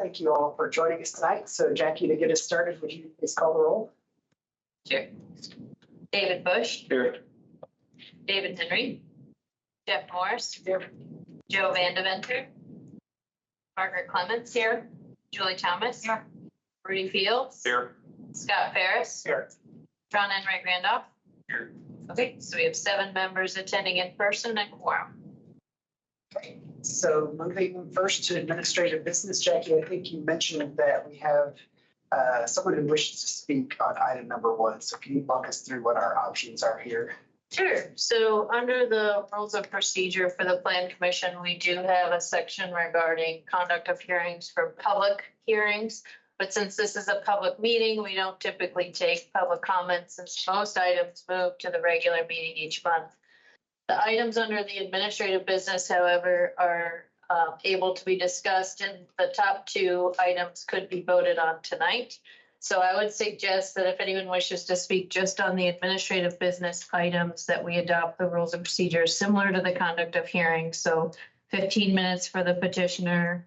Thank you all for joining us tonight. So Jackie, to get us started, would you please call the roll? Sure. David Bush. Here. David Henry. Jeff Morris. Here. Joe Vandeventer. Margaret Clements here. Julie Thomas. Here. Rudy Fields. Here. Scott Ferris. Here. John Enright Randolph. Here. Okay, so we have 7 members attending in person and quorum. Okay. So moving first to administrative business, Jackie, I think you mentioned that we have someone who wishes to speak on item number 1. So can you walk us through what our options are here? Sure. So under the rules of procedure for the Plan Commission, we do have a section regarding conduct of hearings for public hearings. But since this is a public meeting, we don't typically take public comments since most items move to the regular meeting each month. The items under the administrative business, however, are able to be discussed, and the top 2 items could be voted on tonight. So I would suggest that if anyone wishes to speak just on the administrative business items, that we adopt the rules and procedures similar to the conduct of hearings. So 15 minutes for the petitioner,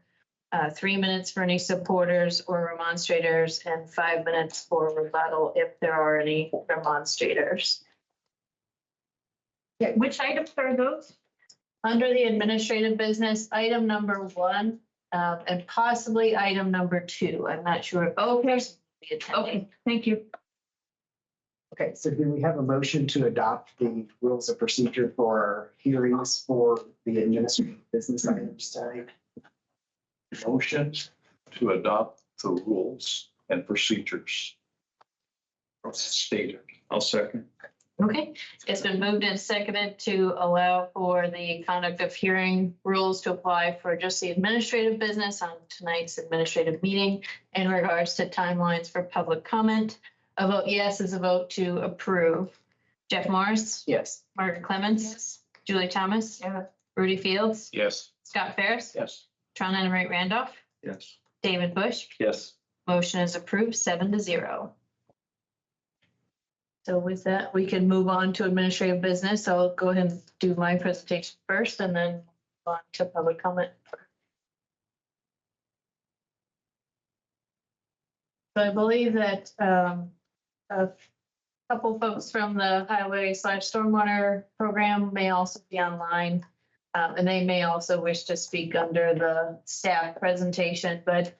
3 minutes for any supporters or remonstrators, and 5 minutes for rebuttal if there are any remonstrators. Yeah, which items are those? Under the administrative business, item number 1 and possibly item number 2. I'm not sure. Okay. Okay. Okay, thank you. Okay, so do we have a motion to adopt the rules of procedure for hearings for the administrative business items tonight? Motion to adopt the rules and procedures as stated. I'll second. Okay, it's been moved and seconded to allow for the conduct of hearing rules to apply for just the administrative business on tonight's administrative meeting in regards to timelines for public comment. A vote yes is a vote to approve. Jeff Morris, Yes. Margaret Clements, Julie Thomas, Rudy Fields, Yes. Scott Ferris, Yes. John Enright Randolph, Yes. David Bush. Yes. Motion is approved 7-0. So with that, we can move on to administrative business. I'll go ahead and do my presentation first and then on to public comment. So I believe that a couple folks from the highway/stormwater program may also be online. And they may also wish to speak under the staff presentation, but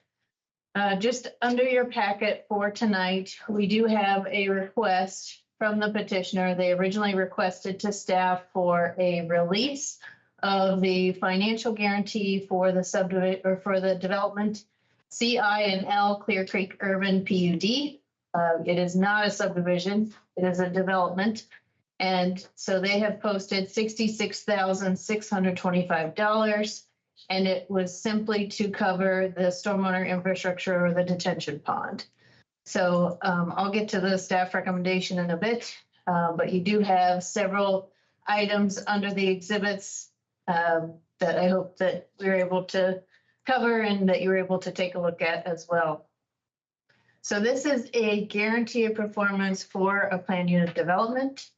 just under your packet for tonight, we do have a request from the petitioner. They originally requested to staff for a release of the financial guarantee for the subdivision or for the development CI and L Clear Creek Urban PUD. It is not a subdivision, it is a development. And so they have posted $66,625. And it was simply to cover the stormwater infrastructure or the detention pond. So I'll get to the staff recommendation in a bit, but you do have several items under the exhibits that I hope that we're able to cover and that you're able to take a look at as well. So this is a guarantee of performance for a planned unit development.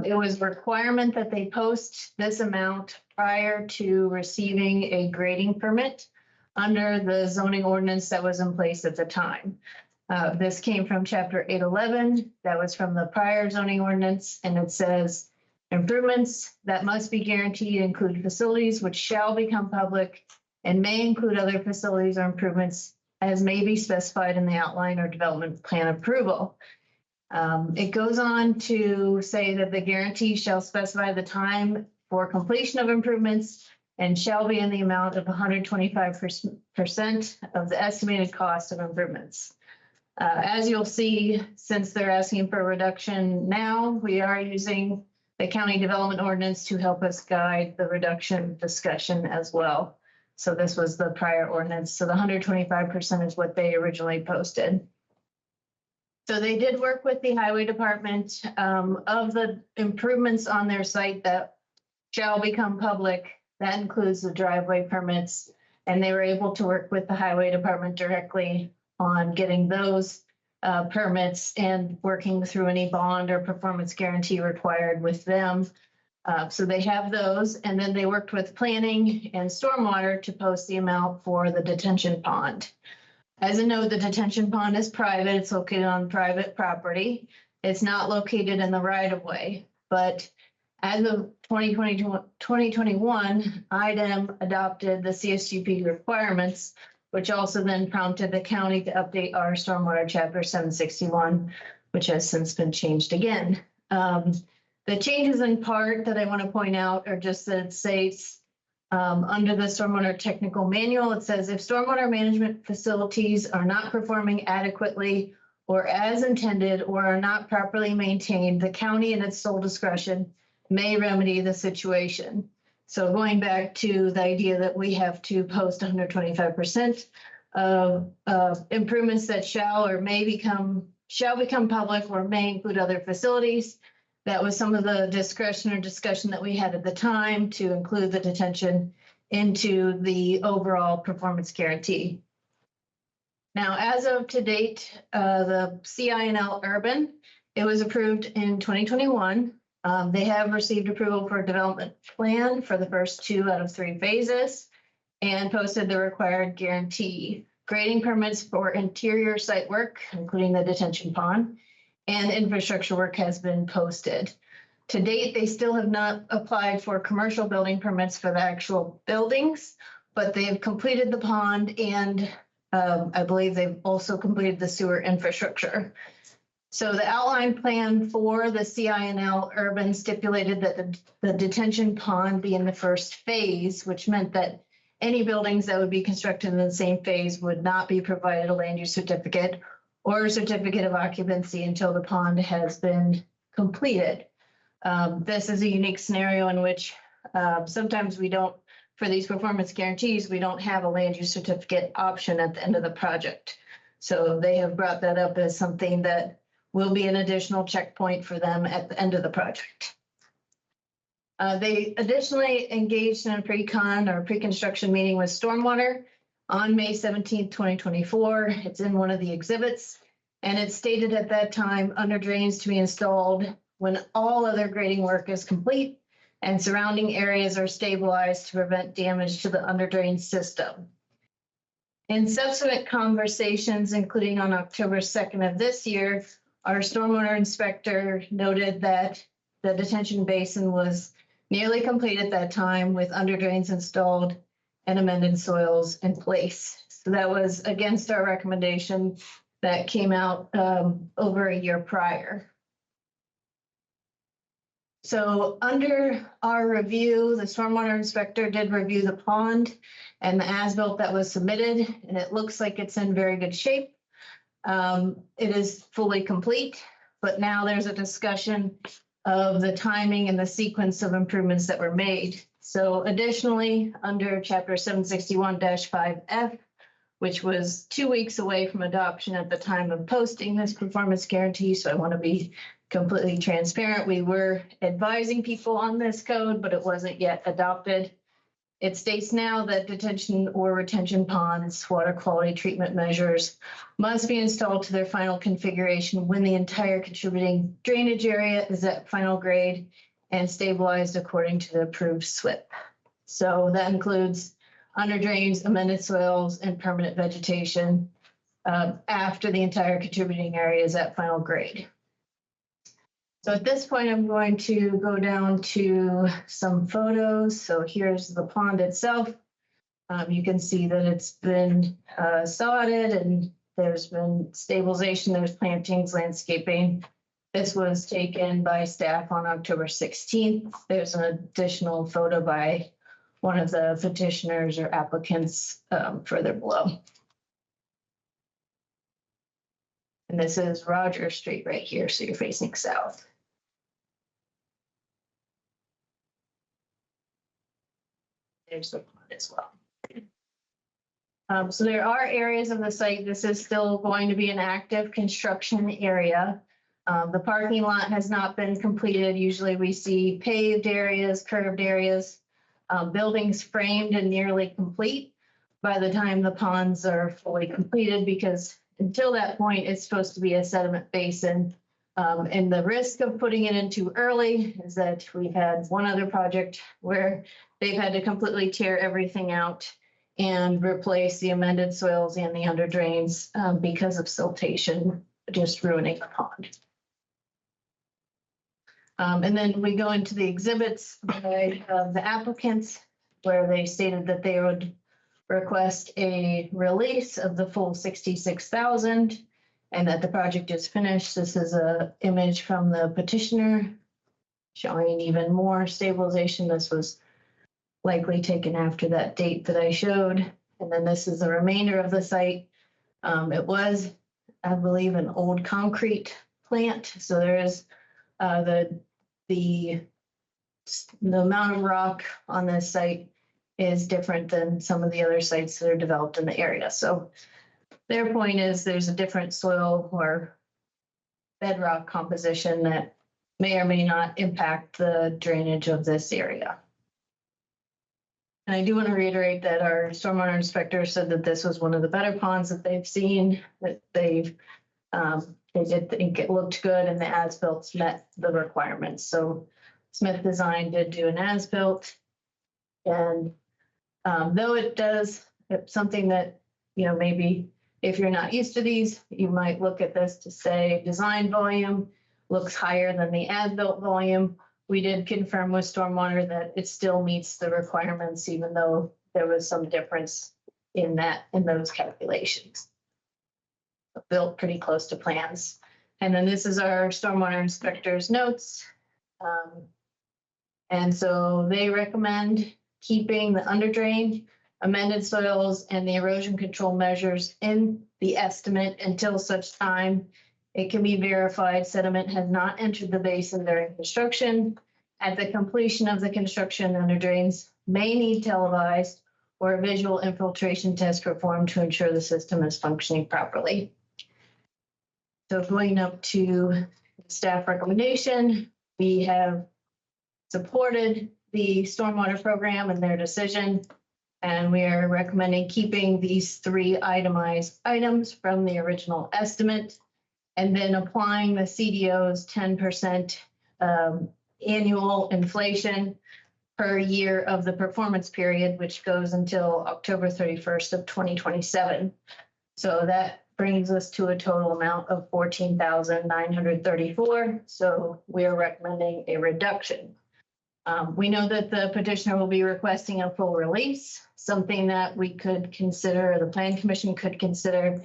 It was a requirement that they post this amount prior to receiving a grading permit under the zoning ordinance that was in place at the time. This came from Chapter 811. That was from the prior zoning ordinance, and it says improvements that must be guaranteed include facilities which shall become public and may include other facilities or improvements as may be specified in the outline or development plan approval. It goes on to say that the guarantee shall specify the time for completion of improvements and shall be in the amount of 125% of the estimated cost of improvements. As you'll see, since they're asking for a reduction now, we are using the county development ordinance to help us guide the reduction discussion as well. So this was the prior ordinance. So the 125% is what they originally posted. So they did work with the highway department of the improvements on their site that shall become public. That includes the driveway permits, and they were able to work with the highway department directly on getting those permits and working through any bond or performance guarantee required with them. So they have those, and then they worked with planning and stormwater to post the amount for the detention pond. As a note, the detention pond is private. It's located on private property. It's not located in the right of way, but as of 2021, IDEM adopted the CSGP requirements, which also then prompted the county to update our stormwater chapter 761, which has since been changed again. The changes in part that I want to point out are just that it states under the stormwater technical manual, it says if stormwater management facilities are not performing adequately or as intended or are not properly maintained, the county in its sole discretion may remedy the situation. So going back to the idea that we have to post 125% of improvements that shall become public or may include other facilities. That was some of the discussion that we had at the time to include the detention into the overall performance guarantee. Now, as of to date, the CINL Urban, it was approved in 2021. They have received approval for a development plan for the first 2 out of 3 phases and posted the required guarantee. Grading permits for interior site work, including the detention pond, and infrastructure work has been posted. To date, they still have not applied for commercial building permits for the actual buildings, but they have completed the pond and I believe they've also completed the sewer infrastructure. So the outline plan for the CINL Urban stipulated that the detention pond be in the first phase, which meant that any buildings that would be constructed in the same phase would not be provided a land use certificate or a certificate of occupancy until the pond has been completed. This is a unique scenario in which sometimes we don't, for these performance guarantees, we don't have a land use certificate option at the end of the project. So they have brought that up as something that will be an additional checkpoint for them at the end of the project. They additionally engaged in a pre-construction meeting with Stormwater on May 17th, 2024. It's in one of the exhibits. And it stated at that time, under drains to be installed when all other grading work is complete and surrounding areas are stabilized to prevent damage to the under drain system. In subsequent conversations, including on October 2nd of this year, our stormwater inspector noted that the detention basin was nearly complete at that time with under drains installed and amended soils in place. So that was against our recommendation that came out over a year prior. So under our review, the stormwater inspector did review the pond and the as-built that was submitted, and it looks like it's in very good shape. It is fully complete, but now there's a discussion of the timing and the sequence of improvements that were made. So additionally, under chapter 761-5F, which was 2 weeks away from adoption at the time of posting this performance guarantee, so I want to be completely transparent. We were advising people on this code, but it wasn't yet adopted. It states now that detention or retention ponds, water quality treatment measures must be installed to their final configuration when the entire contributing drainage area is at final grade and stabilized according to the approved SWIP. So that includes under drains, amended soils, and permanent vegetation after the entire contributing area is at final grade. So at this point, I'm going to go down to some photos. So here's the pond itself. You can see that it's been sodded and there's been stabilization, there's plantings, landscaping. This was taken by staff on October 16th. There's an additional photo by one of the petitioners or applicants further below. And this is Roger Street right here, so you're facing south. There's the pond as well. So there are areas of the site. This is still going to be an active construction area. The parking lot has not been completed. Usually we see paved areas, curved areas, buildings framed and nearly complete by the time the ponds are fully completed, because until that point, it's supposed to be a sediment basin And the risk of putting it in too early is that we had one other project where they've had to completely tear everything out and replace the amended soils and the under drains because of siltation, just ruining the pond. And then we go into the exhibits by the applicants, where they stated that they would request a release of the full 66,000 and that the project is finished. This is an image from the petitioner showing even more stabilization. This was likely taken after that date that I showed. And then this is the remainder of the site. It was, I believe, an old concrete plant. So there is the amount of rock on this site is different than some of the other sites that are developed in the area. So their point is there's a different soil or bedrock composition that may or may not impact the drainage of this area. And I do want to reiterate that our stormwater inspector said that this was one of the better ponds that they've seen, that they did think it looked good and the as-built met the requirements. So Smith Design did do an as-built. And though it's something that, maybe if you're not used to these, you might look at this to say design volume looks higher than the as-built volume. We did confirm with stormwater that it still meets the requirements, even though there was some difference in those calculations. Built pretty close to plans. And then this is our stormwater inspector's notes. And so they recommend keeping the under drain, amended soils, and the erosion control measures in the estimate until such time it can be verified sediment has not entered the basin during construction. At the completion of the construction, under drains may need televised or a visual infiltration test performed to ensure the system is functioning properly. So going up to staff recommendation, we have supported the stormwater program and their decision, and we are recommending keeping these 3 itemized items from the original estimate, and then applying the CDO's 10% annual inflation per year of the performance period, which goes until October 31st of 2027. So that brings us to a total amount of $14,934. So we are recommending a reduction. We know that the petitioner will be requesting a full release. Something that we could consider, the Plan Commission could consider,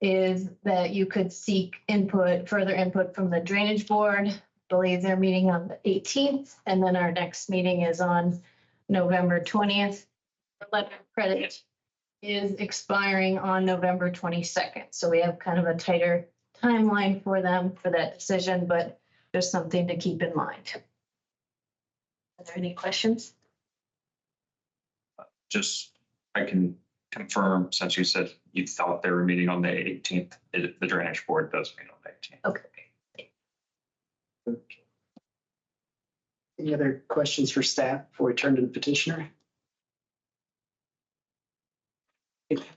is that you could seek further input from the Drainage Board. I believe they're meeting on the 18th, and then our next meeting is on November 20th. The letter of credit is expiring on November 22nd. So we have kind of a tighter timeline for them for that decision, but just something to keep in mind. Are there any questions? I can confirm, since you said you thought they were meeting on the 18th, the Drainage Board does meet on the 18th. Okay. Any other questions for staff before we turn to the petitioner?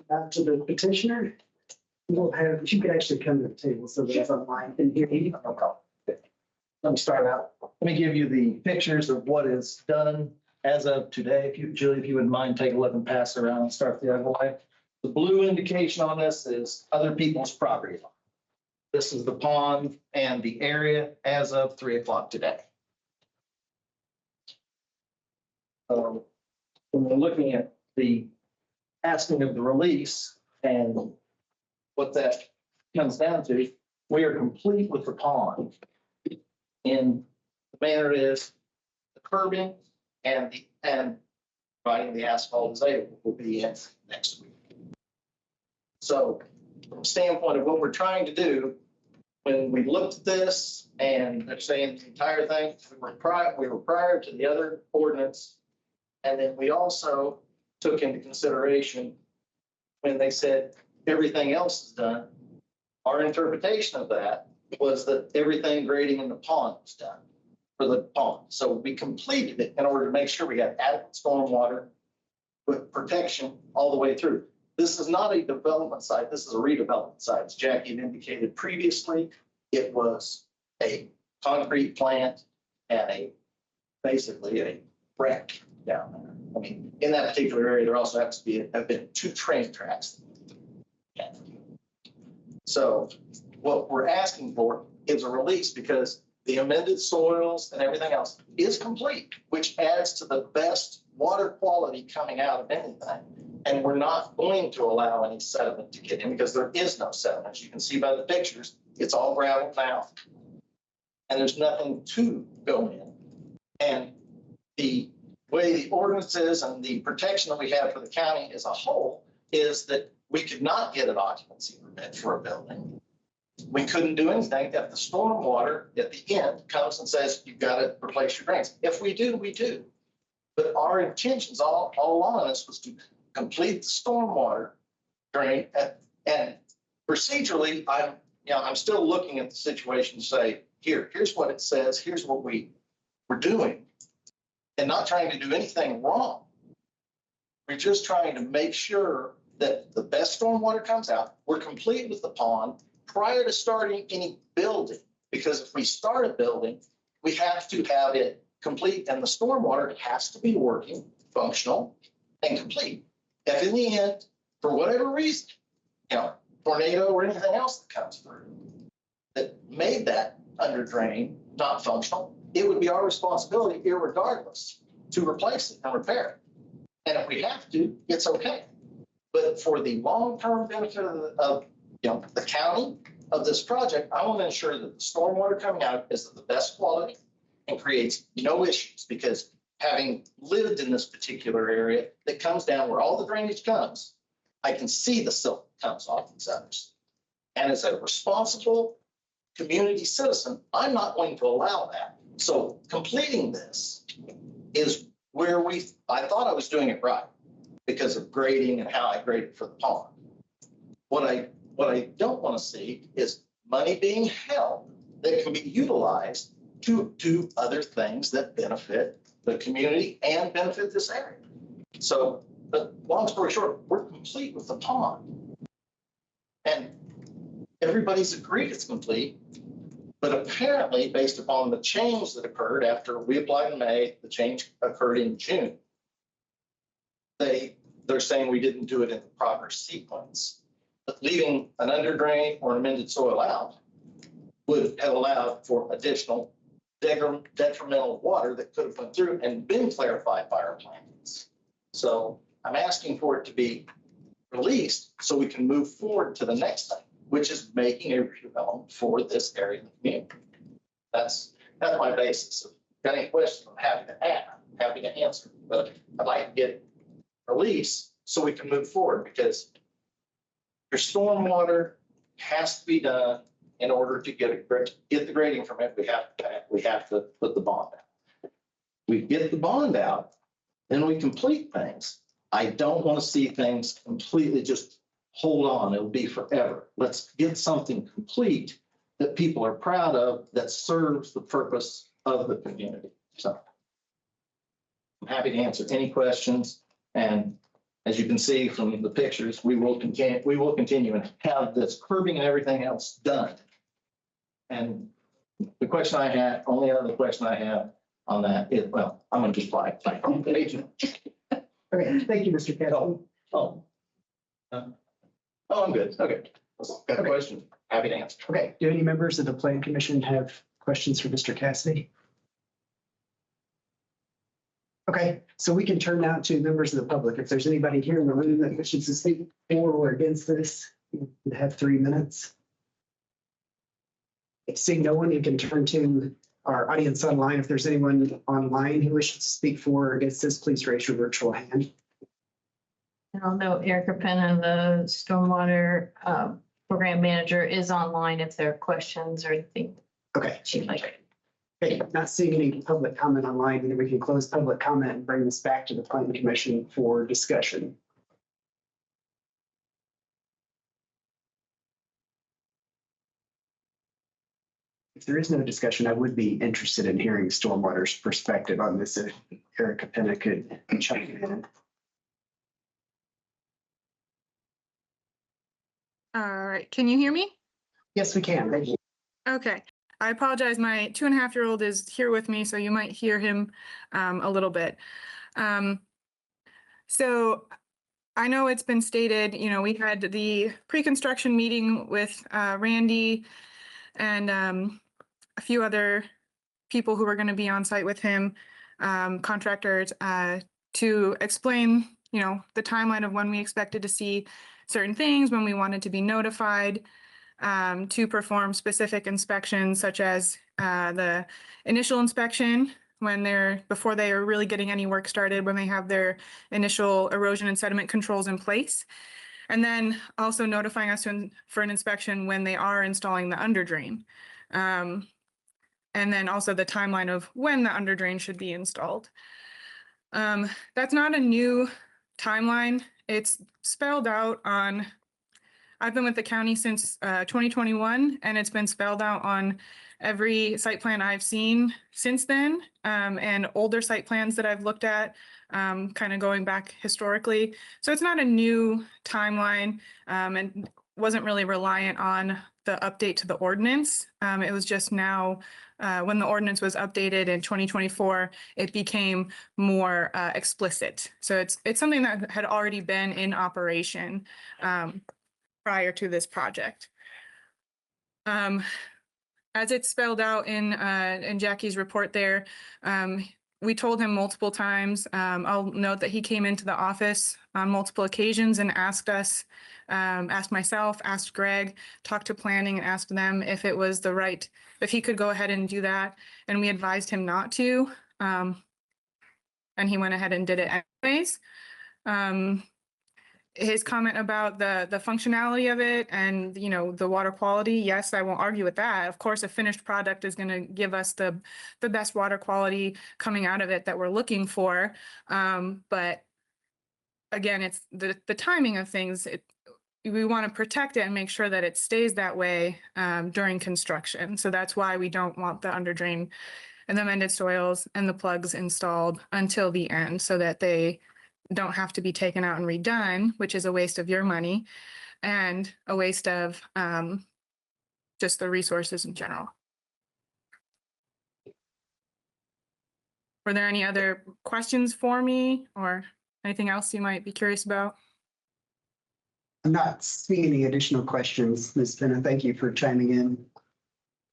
Back to the petitioner, we'll have, you can actually come to the table so that's online and hear you. Let me start out. Let me give you the pictures of what is done as of today. If you, Julie, if you wouldn't mind, take a look and pass it around and start the other way. The blue indication on this is other people's property. This is the pond and the area as of 3 o'clock today. When we're looking at the asking of the release and what that comes down to, we are complete with the pond. In the manner is the curbing and providing the asphalt is able will be in next week. So from a standpoint of what we're trying to do, when we looked at this and they're saying the entire thing, we were prior to the other ordinance. And then we also took into consideration when they said everything else is done, our interpretation of that was that everything grading in the pond was done for the pond. So we completed it in order to make sure we had adequate stormwater with protection all the way through. This is not a development site. This is a redevelopment site. As Jackie had indicated previously, it was a concrete plant and basically a wreck down there. I mean, in that particular area, there also have been 2 train tracks. So what we're asking for is a release because the amended soils and everything else is complete, which adds to the best water quality coming out of anything. And we're not going to allow any sediment to get in because there is no sediment. As you can see by the pictures, it's all gravel now. And there's nothing to go in. And the way the ordinance is and the protection that we have for the county as a whole is that we could not get an occupancy permit for a building. We couldn't do anything if the stormwater at the end comes and says, you've got to replace your drains. If we do, we do. But our intentions all along this was to complete the stormwater drain. And procedurally, I'm still looking at the situation to say, here's what it says, here's what we're doing, and not trying to do anything wrong. We're just trying to make sure that the best stormwater comes out. We're complete with the pond prior to starting any building, because if we start a building, we have to have it complete and the stormwater has to be working, functional, and complete. If in the end, for whatever reason, tornado or anything else that comes through that made that under drain not functional, it would be our responsibility, irregardless, to replace it and repair it. And if we have to, it's okay. But for the long-term benefit of the county of this project, I want to ensure that the stormwater coming out is of the best quality and creates no issues, because having lived in this particular area that comes down where all the drainage comes, I can see the silt that comes off these others. And as a responsible community citizen, I'm not going to allow that. So completing this is where I thought I was doing it right because of grading and how I graded for the pond. What I don't want to see is money being held that can be utilized to do other things that benefit the community and benefit this area. So, but long story short, we're complete with the pond. And everybody's agreed it's complete. But apparently, based upon the change that occurred after we applied in May, the change occurred in June. They're saying we didn't do it in the proper sequence. But leaving an under drain or an amended soil out would have allowed for additional detrimental water that could have went through and been clarified by our plans. So I'm asking for it to be released so we can move forward to the next thing, which is making a redevelopment for this area of the community. That's my basis. If you've got any questions, I'm happy to answer. But I'd like to get release so we can move forward, because your stormwater has to be done in order to get the grading from it. We have to put the bond out. We get the bond out, then we complete things. I don't want to see things completely just hold on. It'll be forever. Let's get something complete that people are proud of, that serves the purpose of the community. So I'm happy to answer any questions. And as you can see from the pictures, we will continue and have this curbing and everything else done. And the question I had, only other question I have on that is, well, I'm going to just fly. Okay, thank you, Mr. Kettle. Oh, I'm good. Okay. Got a question. Happy to answer. Okay, do any members of the Plan Commission have questions for Mr. Cassidy? Okay, so we can turn now to members of the public. If there's anybody here in the room that wishes to speak for or against this, you have 3 minutes. Seeing no one, you can turn to our audience online. If there's anyone online who wishes to speak for or against this, please raise your virtual hand. And I'll note Erica Penna, the Stormwater Program Manager, is online if there are questions or anything Okay. she'd like. Okay, not seeing any public comment online, and then we can close public comment and bring this back to the Planning Commission for discussion. If there is no discussion, I would be interested in hearing Stormwater's perspective on this. If Erica Penna could chime in. All right, can you hear me? Yes, we can. Thank you. Okay, I apologize. My 2.5-year-old is here with me, so you might hear him a little bit. So I know it's been stated, we had the pre-construction meeting with Randy and a few other people who were going to be on site with him, contractors, to explain, the timeline of when we expected to see certain things, when we wanted to be notified, to perform specific inspections, such as the initial inspection before they are really getting any work started, when they have their initial erosion and sediment controls in place. And then also notifying us for an inspection when they are installing the under drain. And then also the timeline of when the under drain should be installed. That's not a new timeline. It's spelled out on, I've been with the county since 2021, and it's been spelled out on every site plan I've seen since then, and older site plans that I've looked at, kind of going back historically. So it's not a new timeline, and wasn't really reliant on the update to the ordinance. It was just now, when the ordinance was updated in 2024, it became more explicit. So it's something that had already been in operation prior to this project. As it's spelled out in Jackie's report there, we told him multiple times. I'll note that he came into the office on multiple occasions and asked us, asked myself, asked Greg, talked to planning and asked them if it was if he could go ahead and do that. And we advised him not to. And he went ahead and did it anyways. His comment about the functionality of it and, the water quality, yes, I won't argue with that. Of course, a finished product is going to give us the best water quality coming out of it that we're looking for. But again, it's the timing of things. We want to protect it and make sure that it stays that way during construction. So that's why we don't want the under drain and the amended soils and the plugs installed until the end, so that they don't have to be taken out and redone, which is a waste of your money and a waste of just the resources in general. Were there any other questions for me or anything else you might be curious about? I'm not seeing any additional questions, Ms. Penna. Thank you for chiming in.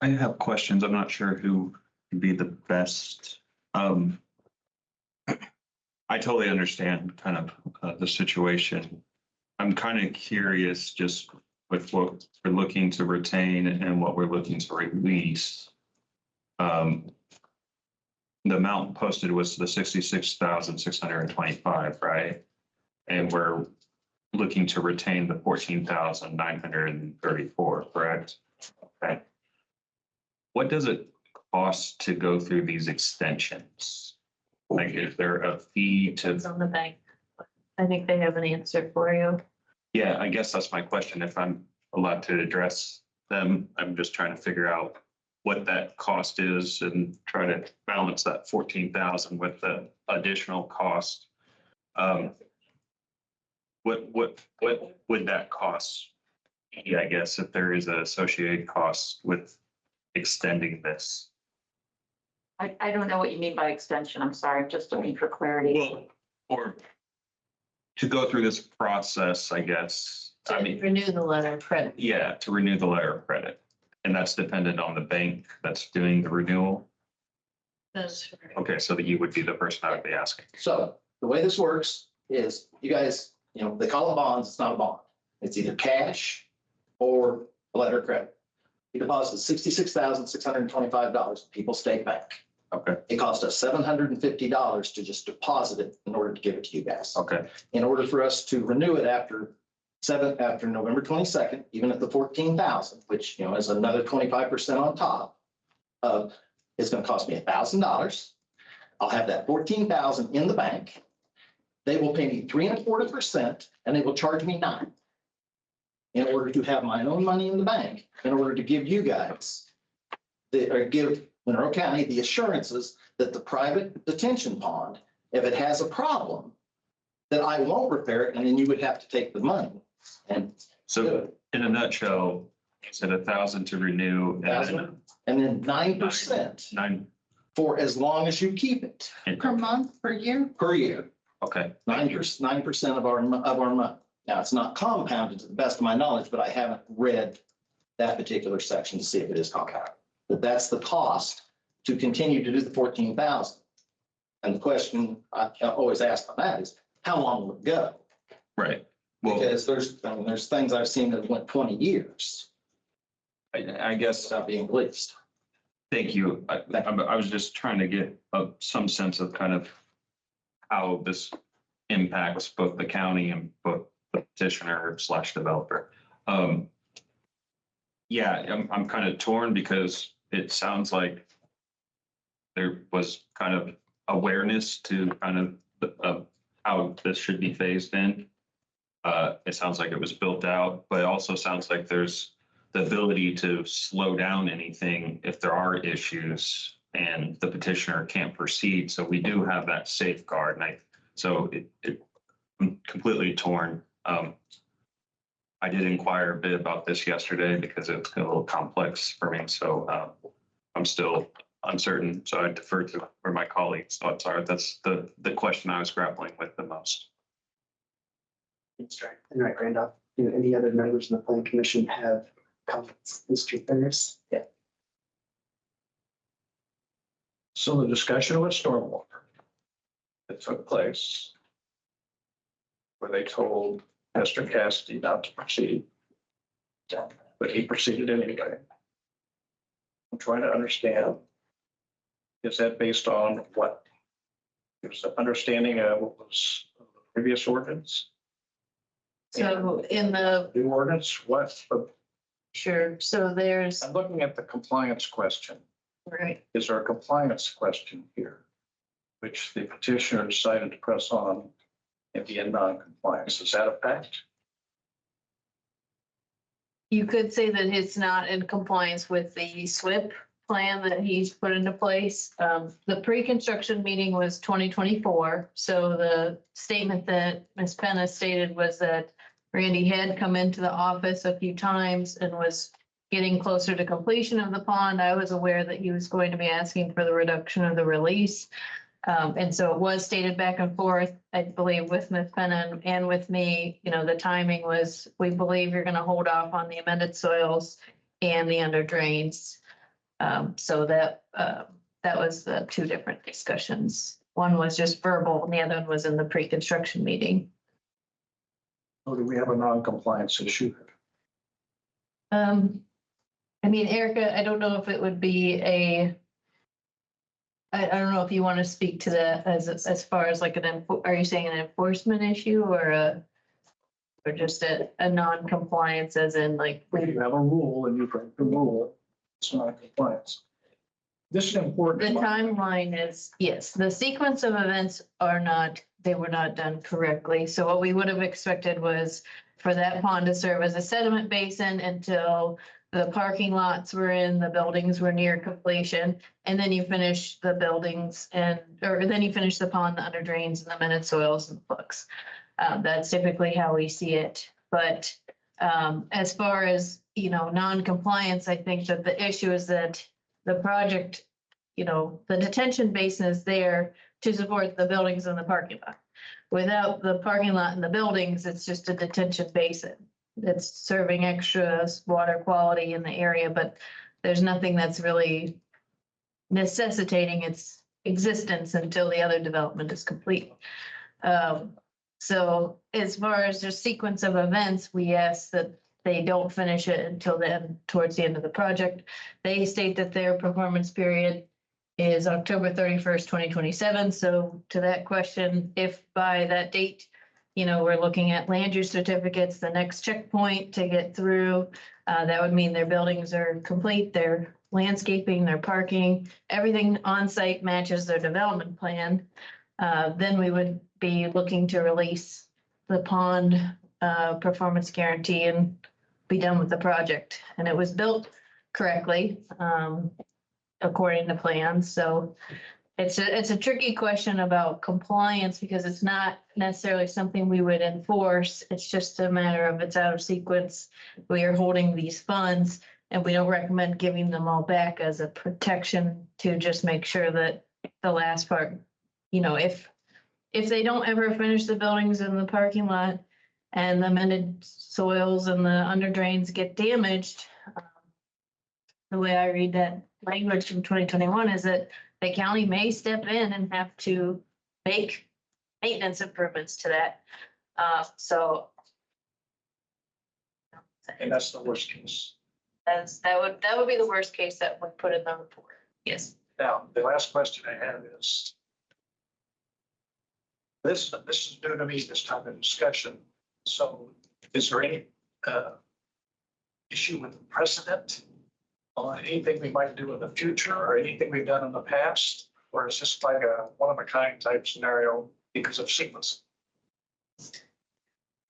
I have questions. I'm not sure who would be the best. I totally understand kind of the situation. I'm kind of curious just with what we're looking to retain and what we're looking to release. The amount posted was the 66,625, right? And we're looking to retain the 14,934, correct? Okay. What does it cost to go through these extensions? Like, is there a fee to? It's on the bank. I think they have an answer for you. Yeah, I guess that's my question. If I'm allowed to address them, I'm just trying to figure out what that cost is and try to balance that 14,000 with the additional cost. What would that cost? Yeah, I guess if there is an associated cost with extending this. I don't know what you mean by extension. I'm sorry. I'm just looking for clarity. Well, or to go through this process, I guess. To renew the letter of credit. Yeah, to renew the letter of credit. And that's dependent on the bank that's doing the renewal. That's right. Okay, so that you would be the person I would be asking. So the way this works is you guys, they call it bonds. It's not a bond. It's either cash or a letter of credit. You deposit $66,625 in People's State Bank. Okay, It cost us $750 to just deposit it in order to give it to you guys. okay, In order for us to renew it after November 22nd, even at the 14,000, which, is another 25% on top of, it's going to cost me $1,000. I'll have that 14,000 in the bank. They will pay me 3.25%, and they will charge me 9%. In order to have my own money in the bank, in order to give you guys, give Monroe County the assurances that the private detention pond, if it has a problem, that I won't repair it, and then you would have to take the money. And so in a nutshell, Is it 1,000 to renew? And then 1,000, and then 9% Nine, for as long as you keep it Per month, per year? per year. okay, 9% of our money. Now, it's not compounded to the best of my knowledge, but I haven't read that particular section to see if it is compounded. But that's the cost to continue to do the 14,000. And the question I always ask on that is, how long will it go? right. Well, Because there's things I've seen that went 20 years I guess, without being released. thank you. I was just trying to get some sense of kind of how this impacts both the county and both the petitioner / developer. Yeah, I'm kind of torn because it sounds like there was kind of awareness to kind of how this should be phased in. It sounds like it was built out, but it also sounds like there's the ability to slow down anything if there are issues and the petitioner can't proceed. So we do have that safeguard. And I'm completely torn. I did inquire a bit about this yesterday because it's a little complex for me. So I'm still uncertain. So I defer to where my colleagues' thoughts are. That's the question I was grappling with the most. Mr. Enright Randolph, do any other members of the planning commission have comments? Mr. Ferris? Yeah. So the discussion with stormwater that took place, where they told Mr. Cassidy not to proceed, but he proceeded anyway. I'm trying to understand, is that based on what? There's an understanding of what was the previous ordinance? So in the, New ordinance, what? sure, so there's, I'm looking at the compliance question. right, Is there a compliance question here? Which the petitioner decided to press on and be in non-compliance. Is that a fact? you could say that it's not in compliance with the SWIP plan that he's put into place. The pre-construction meeting was 2024. So the statement that Ms. Penna stated was that Randy had come into the office a few times and was getting closer to completion of the pond. I was aware that he was going to be asking for the reduction of the release. And so it was stated back and forth, I believe, with Ms. Penna and with me. You know, the timing was, we believe you're going to hold off on the amended soils and the under drains. So that was the two different discussions. One was just verbal and the other one was in the pre-construction meeting. Or do we have a non-compliance issue? I mean, Erica, I don't know if it would be I don't know if you want to speak to that as far as like are you saying an enforcement issue or just a non-compliance as in like? You have a rule and you break the rule, it's not compliance. This is important. The timeline is, yes, the sequence of events they were not done correctly. So what we would have expected was for that pond to serve as a sediment basin until the parking lots were in, the buildings were near completion, and then you finish the buildings or then you finish the pond, the under drains and the amended soils and the hooks. That's typically how we see it. But as far as, non-compliance, I think that the issue is that the project, the detention basin is there to support the buildings and the parking lot. Without the parking lot and the buildings, it's just a detention basin. It's serving extra water quality in the area, but there's nothing that's really necessitating its existence until the other development is complete. So as far as the sequence of events, we ask that they don't finish it until then, towards the end of the project. They state that their performance period is October 31st, 2027. So to that question, if by that date, we're looking at land use certificates, the next checkpoint to get through, that would mean their buildings are complete, their landscaping, their parking, everything on site matches their development plan. Then we would be looking to release the pond performance guarantee and be done with the project. And it was built correctly, according to plans. So It's a tricky question about compliance because it's not necessarily something we would enforce. It's just a matter of it's out of sequence. We are holding these funds and we don't recommend giving them all back as a protection to just make sure that the last part, if they don't ever finish the buildings in the parking lot and the amended soils and the under drains get damaged, the way I read that language from 2021 is that the county may step in and have to make maintenance improvements to that. So And that's the worst case. that would be the worst case that would put in the report. Yes. Now, the last question I have is, this is new to me, this time of discussion. So is there any issue with the precedent on anything we might do in the future or anything we've done in the past? Or is this like a one-of-a-kind type scenario because of sequence?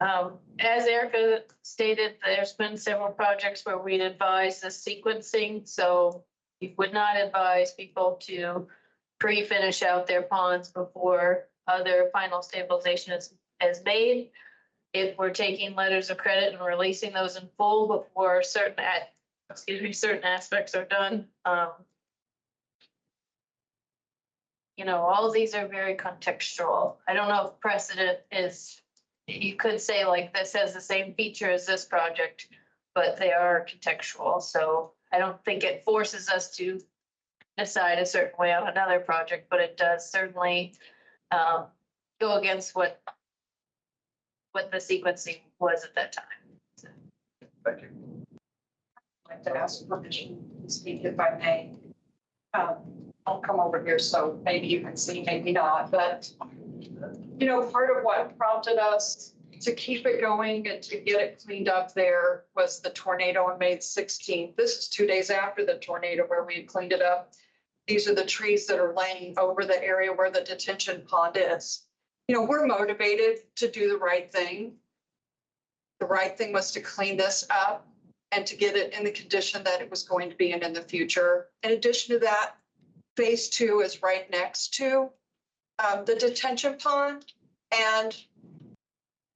As Erica stated, there's been several projects where we'd advise the sequencing, so we would not advise people to pre-finish out their ponds before other final stabilization is made. If we're taking letters of credit and releasing those in full before certain aspects are done. All of these are very contextual. I don't know if precedent is, you could say like this has the same feature as this project, but they are contextual. So I don't think it forces us to decide a certain way on another project, but it does certainly go against what the sequencing was at that time. Thank you. I'd like to ask permission to speak if I may. I'll come over here so maybe you can see, maybe not, but part of what prompted us to keep it going and to get it cleaned up there was the tornado on May 16th. This is 2 days after the tornado where we had cleaned it up. These are the trees that are laying over the area where the detention pond is. We're motivated to do the right thing. The right thing was to clean this up and to get it in the condition that it was going to be in the future. In addition to that, phase 2 is right next to the detention pond, and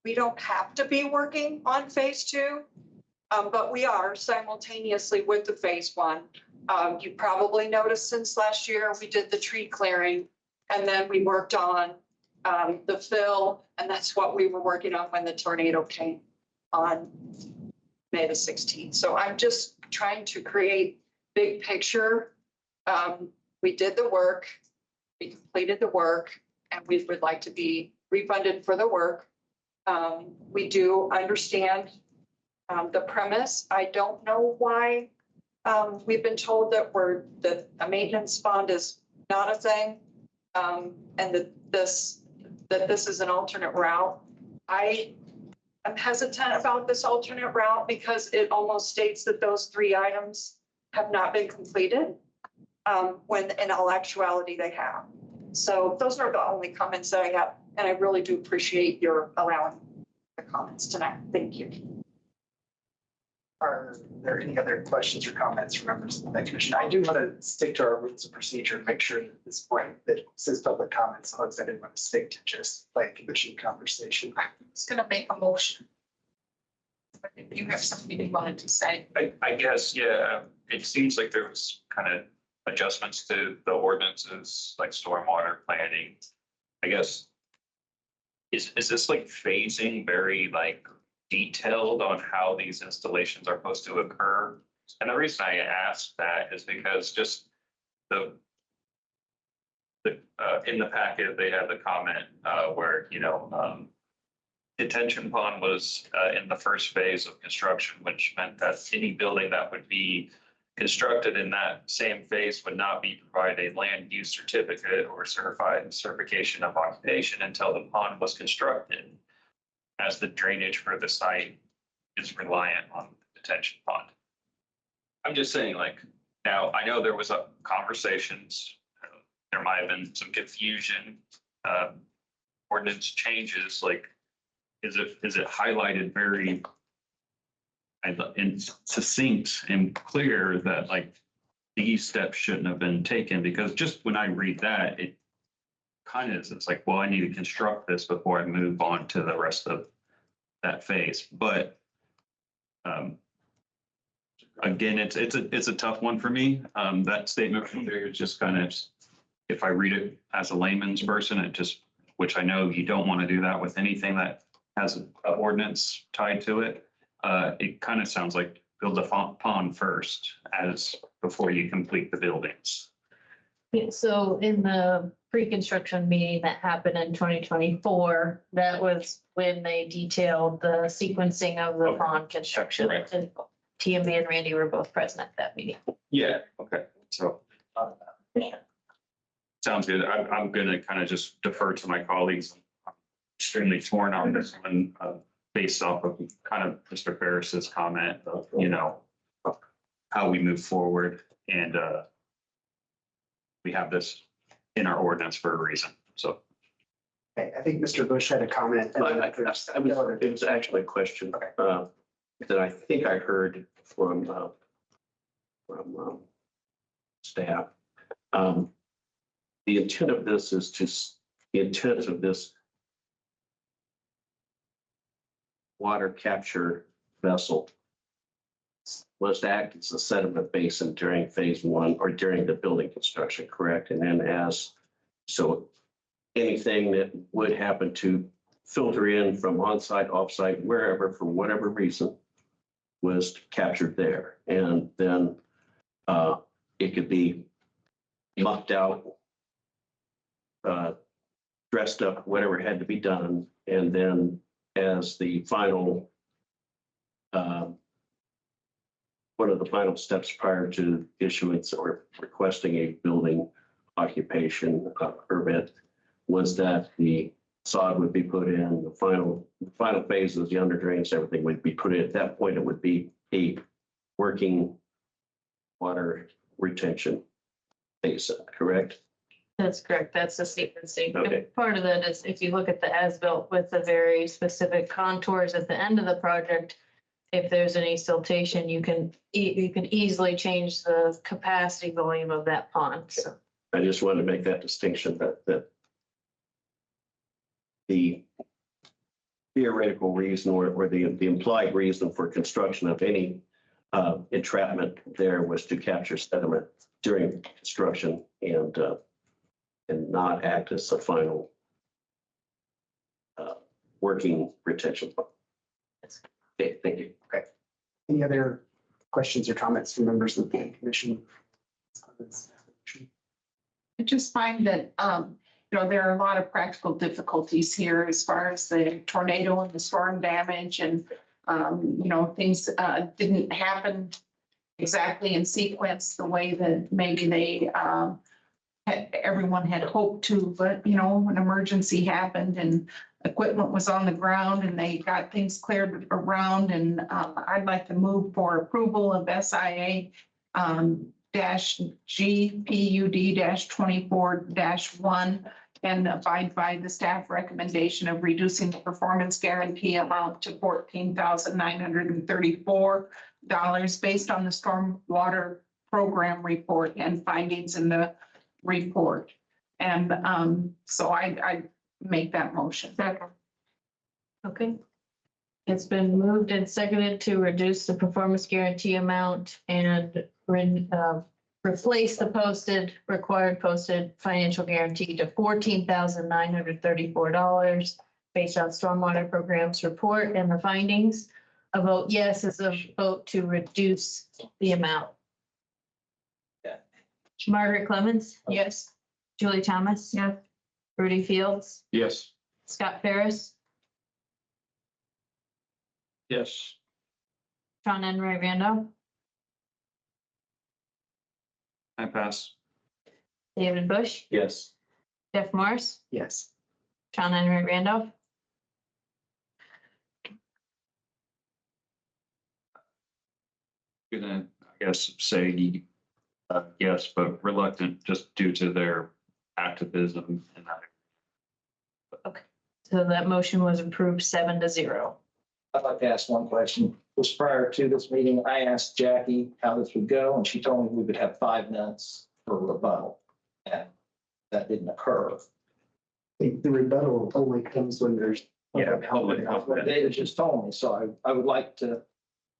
we don't have to be working on phase 2, but we are simultaneously with the phase 1. You probably noticed since last year, we did the tree clearing, and then we worked on the fill, and that's what we were working on when the tornado came on May the 16th. So I'm just trying to create big picture. We did the work, we completed the work, and we would like to be refunded for the work. We do understand the premise. I don't know why we've been told that a maintenance bond is not a thing, and that this is an alternate route. I am hesitant about this alternate route because it almost states that those 3 items have not been completed, when in all actuality they have. So those are the only comments that I have, and I really do appreciate your allowing the comments tonight. Thank you. Are there any other questions or comments from members of the commission? I do want to stick to our rules of procedure and make sure at this point that since public comments, I didn't want to stick to just like commission conversation. I was going to make a motion. But if you have something you wanted to say. I guess, yeah, it seems like there was kind of adjustments to the ordinances, like stormwater planning. I guess, is this like phasing very like detailed on how these installations are supposed to occur? And the reason I ask that is because just in the packet, they had the comment where, detention pond was in the first phase of construction, which meant that any building that would be constructed in that same phase would not be provided a land use certificate or certification of occupation until the pond was constructed, as the drainage for the site is reliant on the detention pond. I'm just saying, like, now I know there was conversations, there might have been some confusion, ordinance changes, like, is it highlighted very and succinct and clear that like these steps shouldn't have been taken, because just when I read that, it kind of is, it's like, well, I need to construct this before I move on to the rest of that phase. But again, it's a tough one for me. That statement from there is just kind of, if I read it as a layman's person, it just, which I know you don't want to do that with anything that has an ordinance tied to it. It kind of sounds like build the pond first as before you complete the buildings. Yeah, so in the pre-construction meeting that happened in 2024, that was when they detailed the sequencing of the Okay. pond construction. Right. And TMB and Randy were both present at that meeting. Yeah. Okay. So sounds good. I'm gonna kind of just defer to my colleagues. I'm extremely torn on this one, based off of kind of Mr. Ferris's comment of, how we move forward, and we have this in our ordinance for a reason. So Okay, I think Mr. Bush had a comment. and then It was actually a question that I think I heard from staff. The intent of this is the intent of this water capture vessel was to act as a sediment basin during phase one or during the building construction, correct? And then so anything that would happen to filter in from on-site, off-site, wherever, for whatever reason, was captured there. And then it could be mucked out, dressed up, whatever had to be done. And then as the final, one of the final steps prior to issuance or requesting a building occupation permit was that the sod would be put in, the final phases, the under drains, everything would be put in. At that point, it would be a working water retention basin, correct? That's correct. That's the sequencing. Okay. And part of that is if you look at the as-built with the very specific contours at the end of the project, if there's any siltation, you can easily change the capacity volume of that pond. So I just wanted to make that distinction that the theoretical reason or the implied reason for construction of any entrapment there was to capture sediment during construction and not act as the final working retention pond. Okay, thank you. Any other questions or comments from members of the planning commission? I just find that, there are a lot of practical difficulties here as far as the tornado and the storm damage and, things didn't happen exactly in sequence the way that maybe they, everyone had hoped to, but, an emergency happened and equipment was on the ground and they got things cleared around, and I'd like to move for approval of SIA -GPUD-24-1 and abide by the staff recommendation of reducing the performance guarantee amount to $14,934 based on the stormwater program report and findings in the report. And so I make that motion. okay. It's been moved and seconded to reduce the performance guarantee amount and replace the required posted financial guarantee to $14,934 based on stormwater programs report and the findings. A vote yes is a vote to reduce the amount. Yeah. Margaret Clemens? Yes. Julie Thomas? Yes. Rudy Fields? Yes. Scott Ferris? Yes. Sean Enright Randolph? I pass. David Bush? Yes. Jeff Morris? Yes. Sean Enright Randolph? Gonna, I guess, say yes, but reluctant just due to their activism and that. So that motion was approved 7-0. I'd like to ask one question. was prior to this meeting, I asked Jackie how this would go, and she told me we would have 5 minutes for rebuttal. And that didn't occur. The rebuttal only comes when there's. Public What comment. David just told me, so I would like to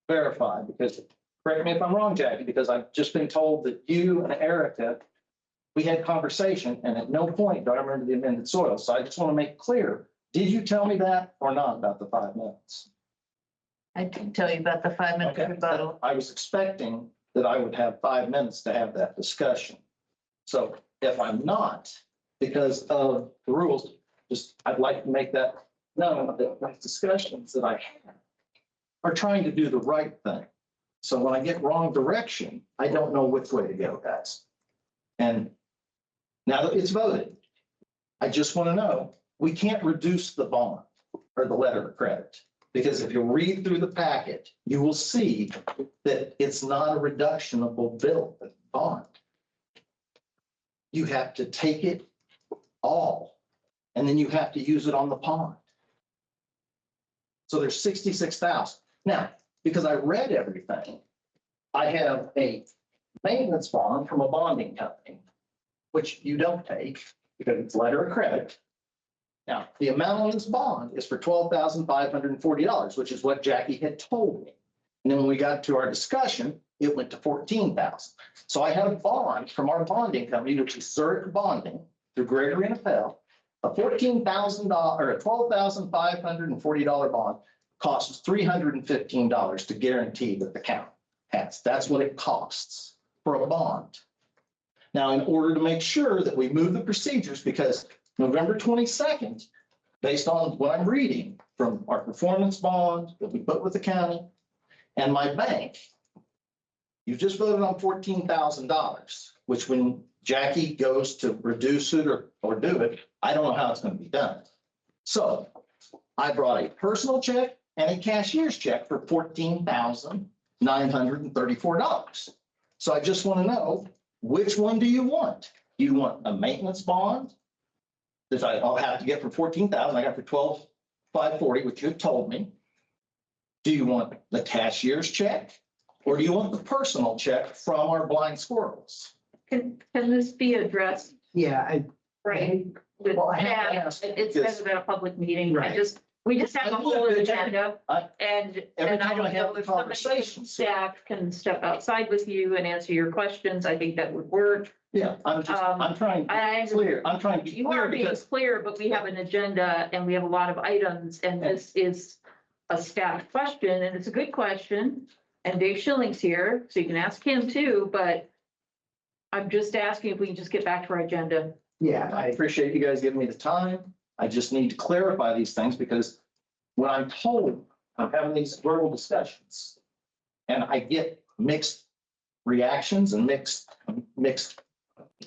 verify, because, correct me if I'm wrong, Jackie, because I've just been told that you and Erica, we had conversation, and at no point do I remember the amended soil, so I just want to make clear, did you tell me that or not about the 5 minutes? I can tell you about the 5-minute Okay, rebuttal. I was expecting that I would have 5 minutes to have that discussion. So if I'm not, because of the rules, just, I'd like to make that known that the discussions that I have are trying to do the right thing. So when I get wrong direction, I don't know which way to go, guys. And now that it's voted, I just want to know, we can't reduce the bond or the letter of credit. Because if you read through the packet, you will see that it's not a reductionable bill, bond. You have to take it all, and then you have to use it on the pond. So there's 66,000. Now, because I read everything, I have a maintenance bond from a bonding company, which you don't take because it's letter of credit. Now, the amount on this bond is for $12,540, which is what Jackie had told me. And then when we got to our discussion, it went to 14,000. So I had a bond from our bonding company, which is Zurich Bonding through Gregory and Appel, a $14,000 or a $12,540 bond costs $315 to guarantee that the county has. That's what it costs for a bond. Now, in order to make sure that we move the procedures, because November 22nd, based on what I'm reading from our performance bond that we put with the county and my bank, you just voted on $14,000, which when Jackie goes to reduce it or do it, I don't know how it's going to be done. So I brought a personal check and a cashier's check for $14,934. So I just want to know, which one do you want? Do you want a maintenance bond that I'll have to get for 14,000? I got for 12,540, which you've told me. Do you want the cashier's check? Or do you want the personal check from our blind squirrels? Can this be addressed? Yeah, Right. With Well, I have to staff? ask, It's because- kind of been a public meeting. Right. We just have a whole agenda I- and Every I time I don't have know the if somebody from conversations. staff can step outside with you and answer your questions. I think that would work. Yeah, I'm trying to I be clear. I'm trying to be You clear are being because clear, but we have an agenda and we have a lot of items and this is a staff question and it's a good question. And Dave Schilling's here, so you can ask him too, but I'm just asking if we can just get back to our agenda. yeah, I appreciate you guys giving me the time. I just need to clarify these things because when I'm told I'm having these verbal discussions and I get mixed reactions and mixed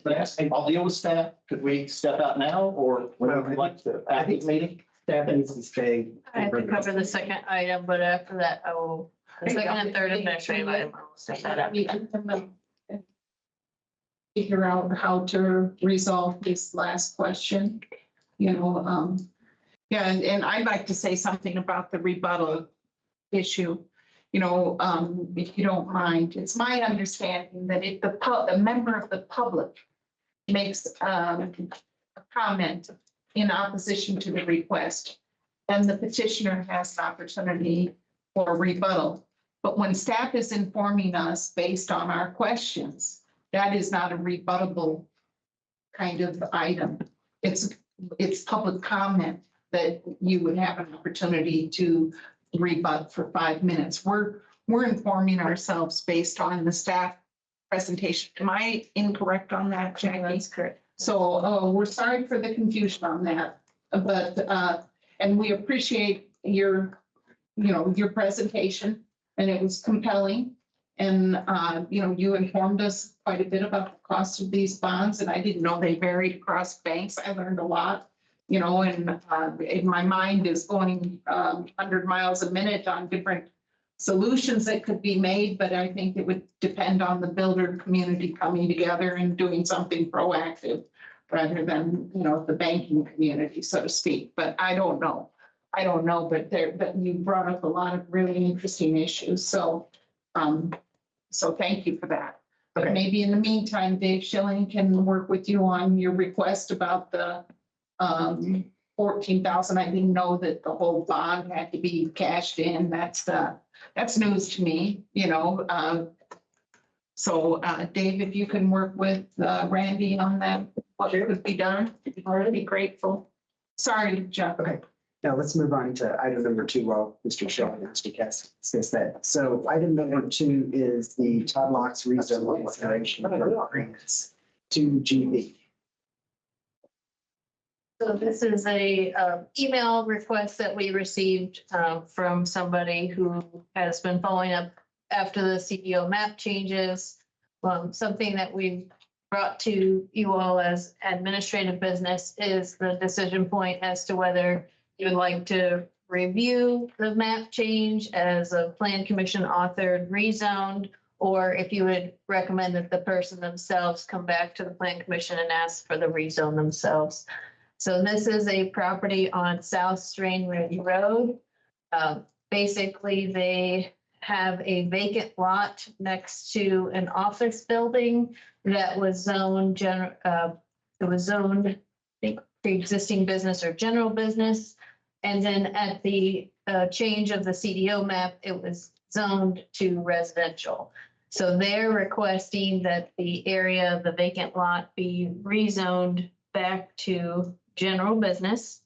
things, I'll deal with staff. Could we step out now or would you like to at the meeting? staff needs to stay. I have to cover the second item, but after that, I will, the second and third administrative item, I will set that up. Figure out how to resolve this last question, yeah, and I'd like to say something about the rebuttal issue. If you don't mind, it's my understanding that if a member of the public makes a comment in opposition to the request, then the petitioner has an opportunity for rebuttal. But when staff is informing us based on our questions, that is not a rebuttable kind of item. It's public comment that you would have an opportunity to rebut for 5 minutes. We're informing ourselves based on the staff presentation. Am I incorrect on that, Jackie? That's correct. So, we're sorry for the confusion on that, but, and we appreciate your presentation, and it was compelling. And, you informed us quite a bit about the cost of these bonds, and I didn't know they varied across banks. I learned a lot, and in my mind is going 100 miles a minute on different solutions that could be made, but I think it would depend on the builder community coming together and doing something proactive rather than, the banking community, so to speak, but I don't know. I don't know, but you brought up a lot of really interesting issues. So thank you for that. But Okay. maybe in the meantime, Dave Schilling can work with you on your request about the 14,000. I didn't know that the whole bond had to be cashed in. That's news to me, you know. So Dave, if you can work with Randy on that, what could be done, I'd already be grateful. Sorry, Jeff. Okay. Now let's move on to item number 2 while Mr. Shaw and Mr. Cass says that. So item number 2 is the Todd Locks rezone consideration agreements to GB. So this is a email request that we received from somebody who has been following up after the CDO map changes. Something that we brought to you all as administrative business is the decision point as to whether you would like to review the map change as a plan commission authored rezoned, or if you would recommend that the person themselves come back to the plan commission and ask for the rezone themselves. So this is a property on South Strain Ridge Road. Basically, they have a vacant lot next to an office building that was zoned I think, pre-existing business or general business. And then at the change of the CDO map, it was zoned to residential. So they're requesting that the area of the vacant lot be rezoned back to general business.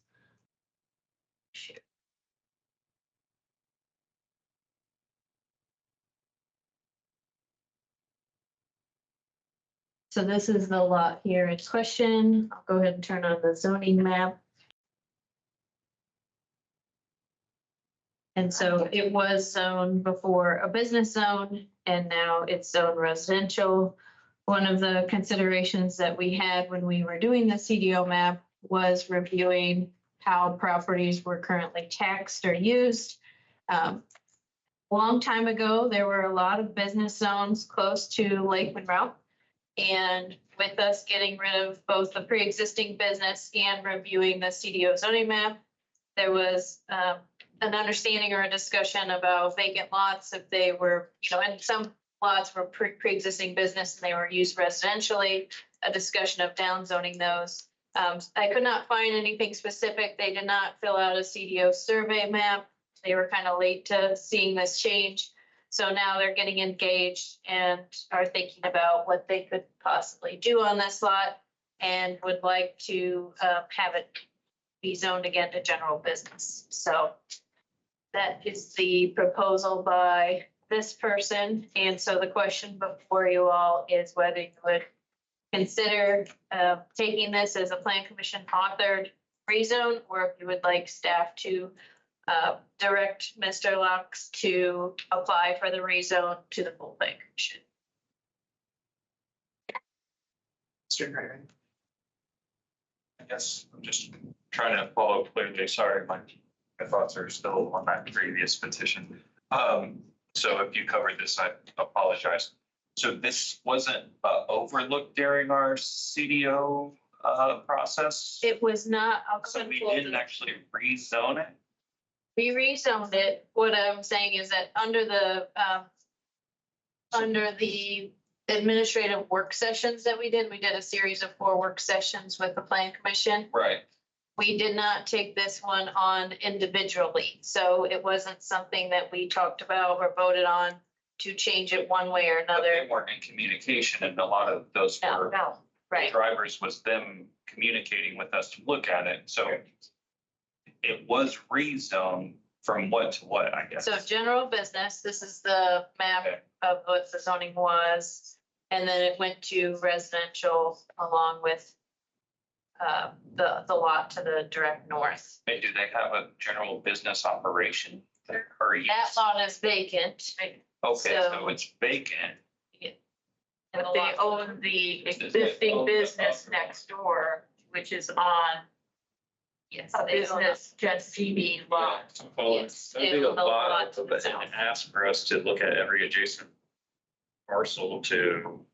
So this is the lot here in question. I'll go ahead and turn on the zoning map. And so it was zoned before a business zone, and now it's zoned residential. One of the considerations that we had when we were doing the CDO map was reviewing how properties were currently taxed or used. A long time ago, there were a lot of business zones close to Lake Monroe. And with us getting rid of both the pre-existing business and reviewing the CDO zoning map, there was an understanding or a discussion about vacant lots if they were, and some lots were pre-existing business and they were used residentially, a discussion of downzoning those. I could not find anything specific. They did not fill out a CDO survey map. They were kind of late to seeing this change. So now they're getting engaged and are thinking about what they could possibly do on this lot and would like to have it be zoned again to general business. So that is the proposal by this person. And so the question before you all is whether you would consider taking this as a plan commission authored rezone, or if you would like staff to direct Mr. Lux to apply for the rezone to the full plan commission. Mr. Gray. I guess I'm just trying to follow clearly. Sorry, my thoughts are still on that previous petition. So if you covered this, I apologize. So this wasn't overlooked during our CDO process? It was not. So we didn't actually rezone it? We rezoned it. What I'm saying is that under the administrative work sessions that we did a series of 4 work sessions with the plan commission. Right. We did not take this one on individually. So it wasn't something that we talked about or voted on to change it one way or But another. they weren't in communication, and a lot of those were No, right. drivers was them communicating with us to look at it. So it was rezoned from what to what, I guess. So general business, this is the map Okay. of what the zoning was. And then it went to residential along with the lot to the direct north. And do they have a general business operation there or use? That lot is vacant. Okay, so so- it's vacant. But they own the existing business next door, which is on Yes. a they own business just GB lot. Yes, That'd they be a own the lot lot to of the it, south. and ask for us to look at every adjacent parcel to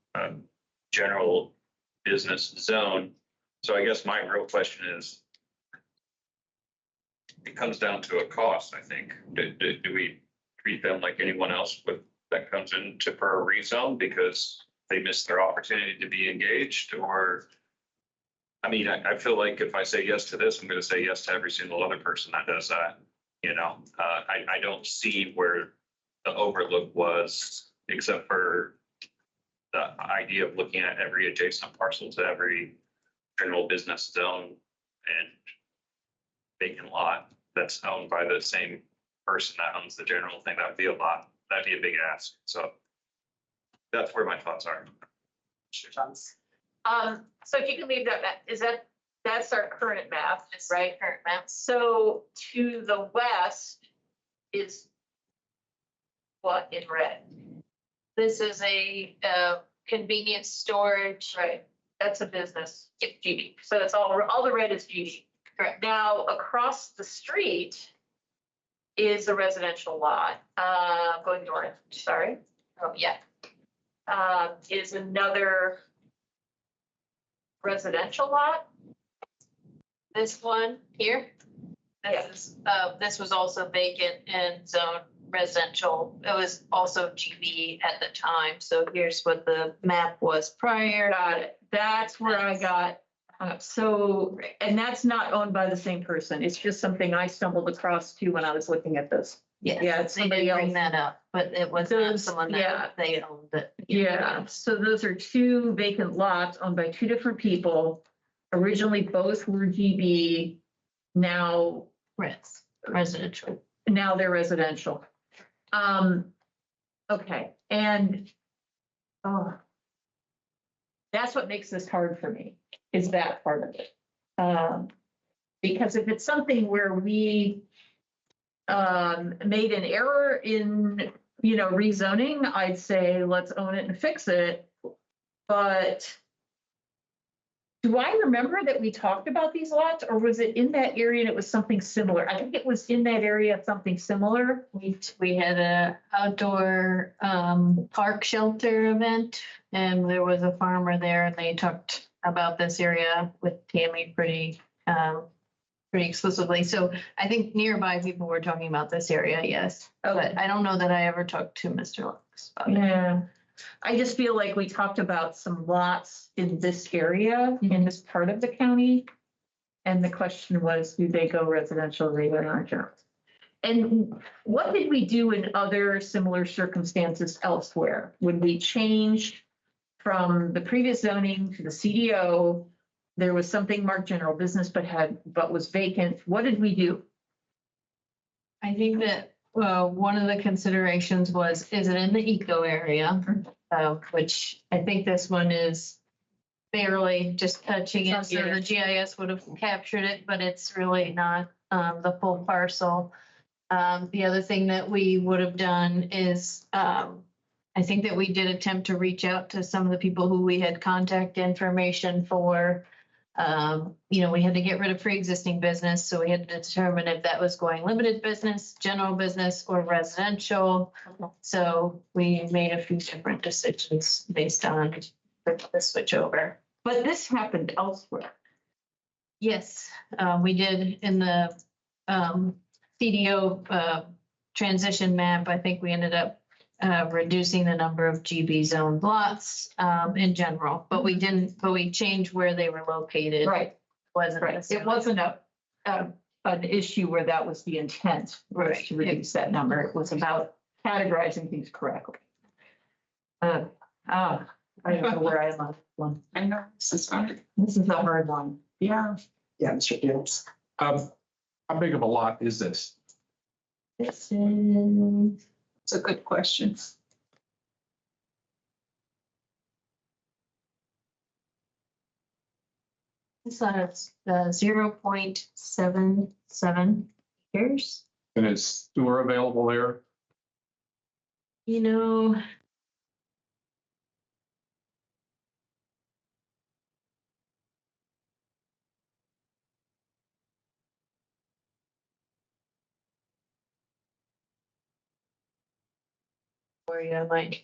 general business zone. So I guess my real question is, it comes down to a cost, I think. Do we treat them like anyone else with, that comes into for a rezone because they missed their opportunity to be engaged? Or, I mean, I feel like if I say yes to this, I'm gonna say yes to every single other person that does that. You know, I don't see where the overlook was, except for the idea of looking at every adjacent parcel to every general business zone and vacant lot that's owned by the same person that owns the general thing. That would be a lot. That'd be a big ask. So that's where my thoughts are. Mr. Thomas? So if you can leave that, that's our current map, right? Current map. So to the west is what in red? This is a convenience storage. Right, that's a business, it's GD. So that's all the red is GD. Correct. Now, across the street is a residential lot, going north, sorry. Oh, yeah. Is another residential lot. This one here. This was also vacant and zoned residential. It was also GB at the time. So here's what the map was prior. Got it. That's where I got, so, and that's not owned by the same person. It's just something I stumbled across too when I was looking at this. Yes, Yeah, it's they somebody didn't bring else. that up, but it was not Those- someone yeah. that they owned it. Yeah, so those are two vacant lots owned by two different people. Originally, both were GB. Now Residential. they're residential. Okay, and that's what makes this hard for me, is that part of it. Because if it's something where we made an error in, rezoning, I'd say, let's own it and fix it. But do I remember that we talked about these lots, or was it in that area and it was something similar? I think it was in that area, something similar. We had a outdoor park shelter event, and there was a farmer there, and they talked about this area with Tammy pretty exclusively. So I think nearby people were talking about this area, yes. But I don't know that I ever talked to Mr. Lux about it. Yeah, I just feel like we talked about some lots in this area, in this part of the county. And the question was, do they go residential, they go non-general? And what did we do in other similar circumstances elsewhere? When we changed from the previous zoning to the CDO, there was something marked general business but was vacant. What did we do? I think that one of the considerations was, is it in the eco area? Which I think this one is barely just touching it. So the GIS would have captured it, but it's really not the full parcel. The other thing that we would have done is, I think that we did attempt to reach out to some of the people who we had contact information for. We had to get rid of pre-existing business, so we had to determine if that was going limited business, general business, or residential. So we made a few different decisions based on the switch over. But this happened elsewhere. Yes, we did in the CDO transition map. I think we ended up reducing the number of GB zoned lots in general, but we changed where they were located. Right. Wasn't Right. It wasn't an issue where that was the intent, was to reduce that number. It was about categorizing things correctly. I don't know where I am on one. I know, this is hard. This is a hard one. Yeah. Yeah, Mr. Fields? How big of a lot is this? This is, It's a good question. this is 0.77 acres. And is sewer available there? You know, where you might.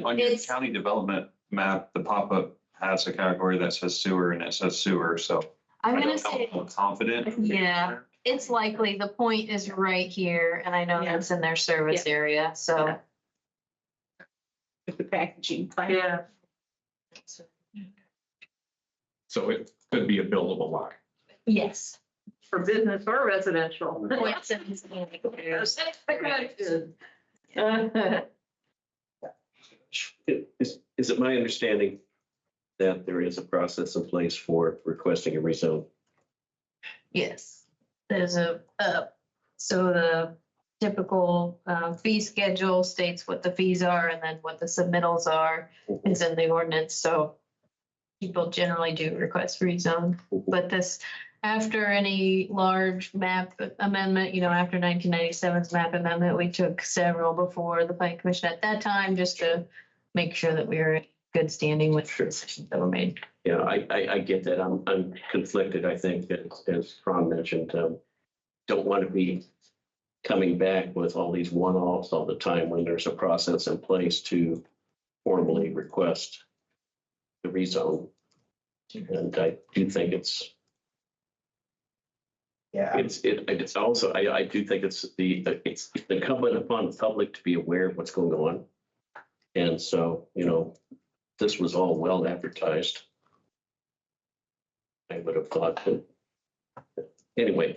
On your county development map, the pop-up has a category that says sewer and it says sewer, so. I'm I gonna don't know say, how confident. yeah, it's likely the point is right here, and I know Yeah. that's in their service area, so. With the packaging plant. Yeah. So it could be a buildable lot. Yes. For business or residential. Points and- Is it my understanding that there is a process in place for requesting a rezone? Yes, there's so the typical fee schedule states what the fees are and then what the submittals are is in the ordinance, so people generally do request rezone, but this, after any large map amendment, after 1997's map amendment, we took several before the planning commission at that time, just to make sure that we were in good standing with the decisions that were made. Yeah, I get that. I'm conflicted. I think that, as Ron mentioned, don't want to be coming back with all these one-offs all the time when there's a process in place to formally request the rezone. And I do think it's also, I do think it's incumbent upon the public to be aware of what's going on. And so, this was all well advertised. I would have thought that, anyway,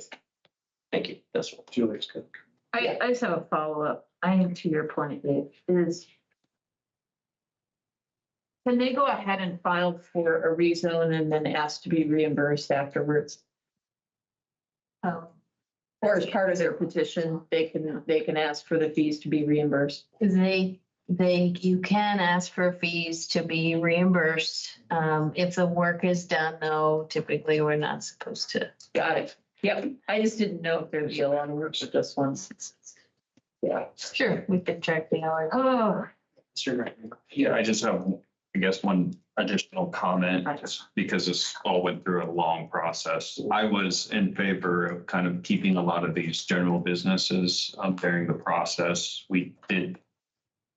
thank you. That's what. Julie's good. I just have a follow-up. I am to your point, Dave, is can they go ahead and file for a rezone and then ask to be reimbursed afterwards? Or as part of their petition, they can ask for the fees to be reimbursed. You can ask for fees to be reimbursed. If the work is done, though, typically we're not supposed to. Got it. Yep. I just didn't know if there'd be a lot of work with this one. Yeah. Sure, we can check the hours. Oh, Yeah, I just have, I guess, one additional comment, because this all went through a long process. I was in favor of kind of keeping a lot of these general businesses during the process. We did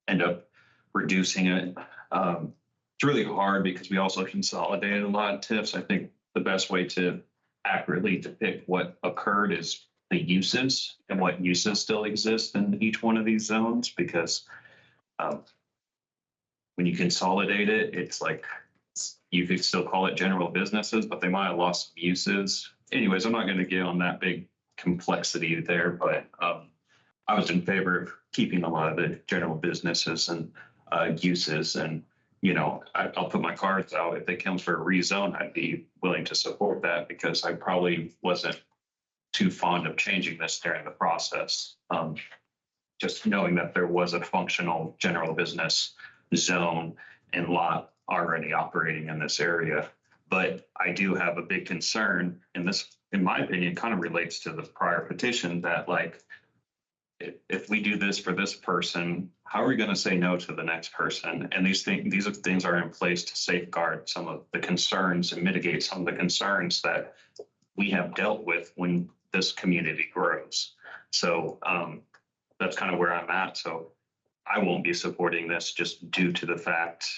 end up reducing it. It's really hard because we also consolidated a lot of TIFs. I think the best way to accurately depict what occurred is the uses and what uses still exist in each one of these zones, because when you consolidate it, it's like you could still call it general businesses, but they might have lost some uses. Anyways, I'm not going to get on that big complexity there, but I was in favor of keeping a lot of the general businesses and uses. And, I'll put my cards out. If they come for a rezone, I'd be willing to support that, because I probably wasn't too fond of changing this during the process. Just knowing that there was a functional general business zone and lot already operating in this area. But I do have a big concern, and this, in my opinion, kind of relates to the prior petition, that if we do this for this person, how are we going to say no to the next person? And these things are in place to safeguard some of the concerns and mitigate some of the concerns that we have dealt with when this community grows. So that's kind of where I'm at. So I won't be supporting this just due to the fact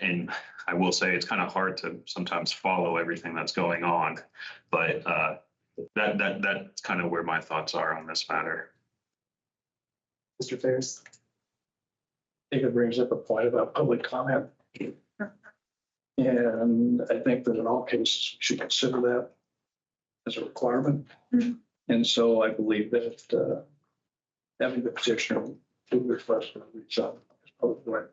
and I will say it's kind of hard to sometimes follow everything that's going on, but that's kind of where my thoughts are on this matter. Mr. Ferris? I think it brings up a point about public comment. And I think that in all cases, we should consider that as a requirement. And so I believe that having the petitioner do request for a rezone is probably the right.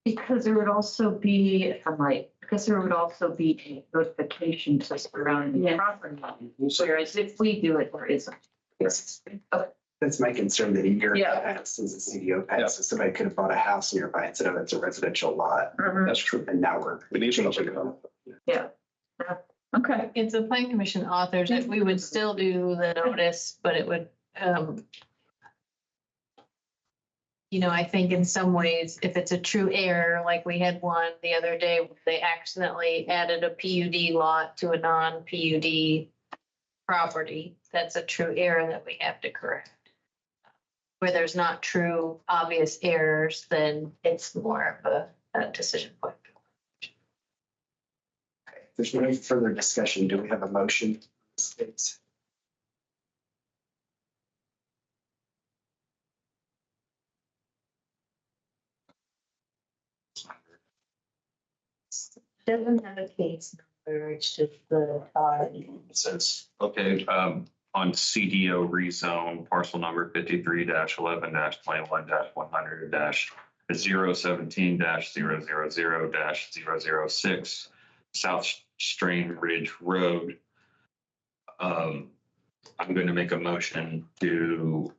because there would also be, if I'm right, because there would also be a notification to surrounding property. Whereas if we do it, there isn't. Yes. That's my concern, that a year Yeah. passes, a CDO passes, somebody could have bought a house nearby and said, oh, that's a residential lot. That's true. And now we're. We need to changing know. it. Yeah. Okay. If the plan commission authors it, we would still do the notice, but it would, I think in some ways, if it's a true error, like we had one the other day, they accidentally added a PUD lot to a non-PUD property. That's a true error that we have to correct. Where there's not true obvious errors, then it's more of a decision point. If there's no further discussion, do we have a motion? States. Doesn't have a case number, it's just the, It says, okay, on CDO rezone, parcel number 53-11-21-100-017-000-006, South Strain Ridge Road. I'm going to make a motion to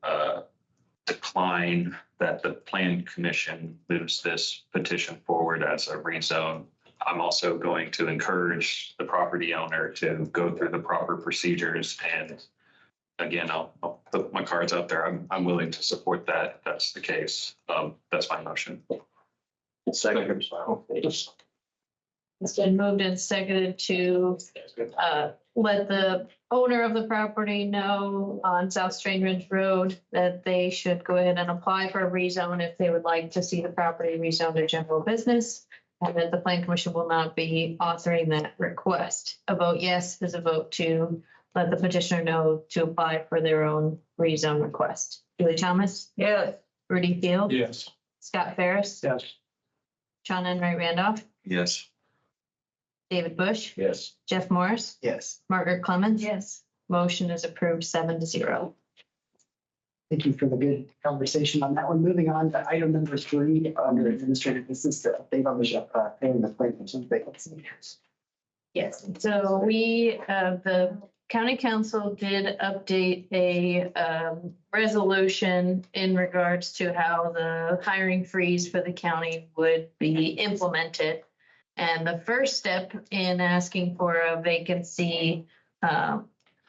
decline that the Plan Commission moves this petition forward as a rezone. I'm also going to encourage the property owner to go through the proper procedures. And again, I'll put my cards out there. I'm willing to support that if that's the case. That's my motion. Second. it's been moved and seconded to let the owner of the property know on South Strain Ridge Road that they should go ahead and apply for a rezone if they would like to see the property rezoned to general business. And that the Plan Commission will not be authoring that request. A vote yes is a vote to let the petitioner know to apply for their own rezone request. Julie Thomas, Yes. Rudy Field, Yes. Scott Ferris, Yes. Sean Enright Randolph, Yes. David Bush, Yes. Jeff Morris, Yes. Margaret Clemens. Yes. Motion is approved 7-0. Thank you for the good conversation on that one. Moving on to item number 3 under administrative business, the update on the paying the Plan Commission vacancy. Yes, so we, the county council did update a resolution in regards to how the hiring freeze for the county would be implemented. And the first step in asking for a vacancy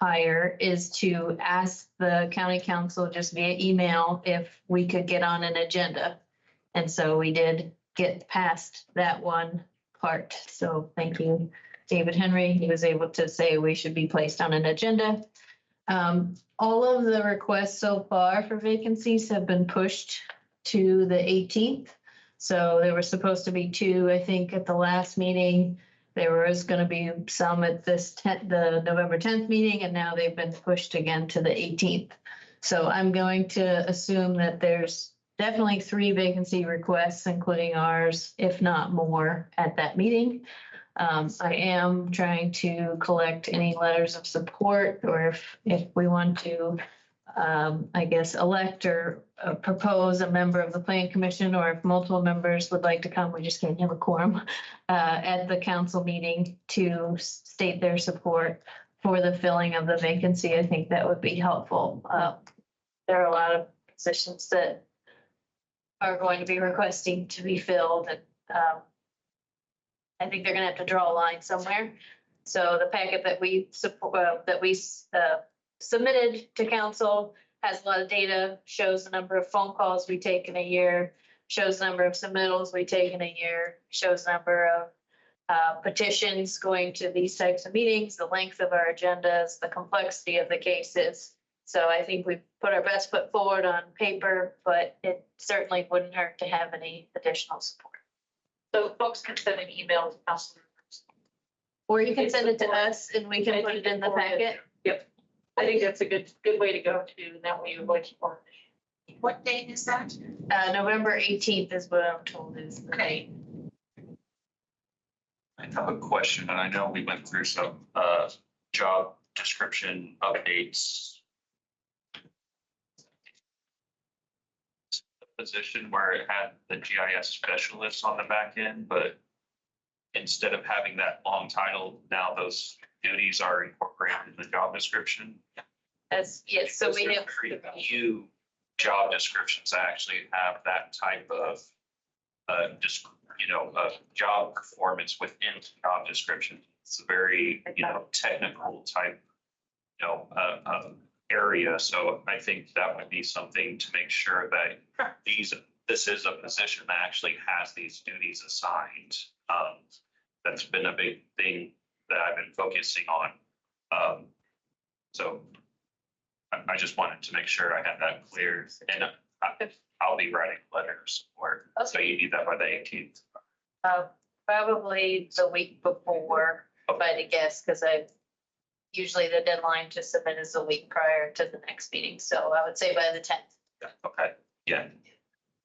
hire is to ask the county council just via email if we could get on an agenda. And so we did get past that one part. So thank you, David Henry. He was able to say we should be placed on an agenda. All of the requests so far for vacancies have been pushed to the 18th. So there were supposed to be 2, I think, at the last meeting. There was going to be some at the November 10th meeting, and now they've been pushed again to the 18th. So I'm going to assume that there's definitely 3 vacancy requests, including ours, if not more, at that meeting. I am trying to collect any letters of support, or if we want to, I guess, elect or propose a member of the Plan Commission, or if multiple members would like to come, we just can't have a quorum at the council meeting to state their support for the filling of the vacancy. I think that would be helpful. There are a lot of positions that are going to be requesting to be filled, and I think they're going to have to draw a line somewhere. So the packet that we submitted to council has a lot of data, shows the number of phone calls we take in a year, shows the number of submittals we take in a year, shows the number of petitions going to these types of meetings, the length of our agendas, the complexity of the cases. So I think we put our best foot forward on paper, but it certainly wouldn't hurt to have any additional support. So folks can send an email to council members. Or you can send it to us and we can put it in the packet. Yep. I think that's a good way to go too. That way you avoid more. What date is that? November 18th is what I'm told is. Okay. I have a question, and I know we went through some job description updates. Position where it had the GIS specialist on the back end, but instead of having that long title, now those duties are incorporated in the job description. Yes, so we have. Very few job descriptions that actually have that type of just, job performance within the job description. It's a very, technical type, area. So I think that would be something to make sure that this is a position that actually has these duties assigned. That's been a big thing that I've been focusing on. So I just wanted to make sure I had that clear, and I'll be writing letters for, so you need that by the 18th. Probably the week before. if I had to guess, because usually the deadline to submit is a week prior to the next meeting, so I would say by the 10th. Okay, yeah.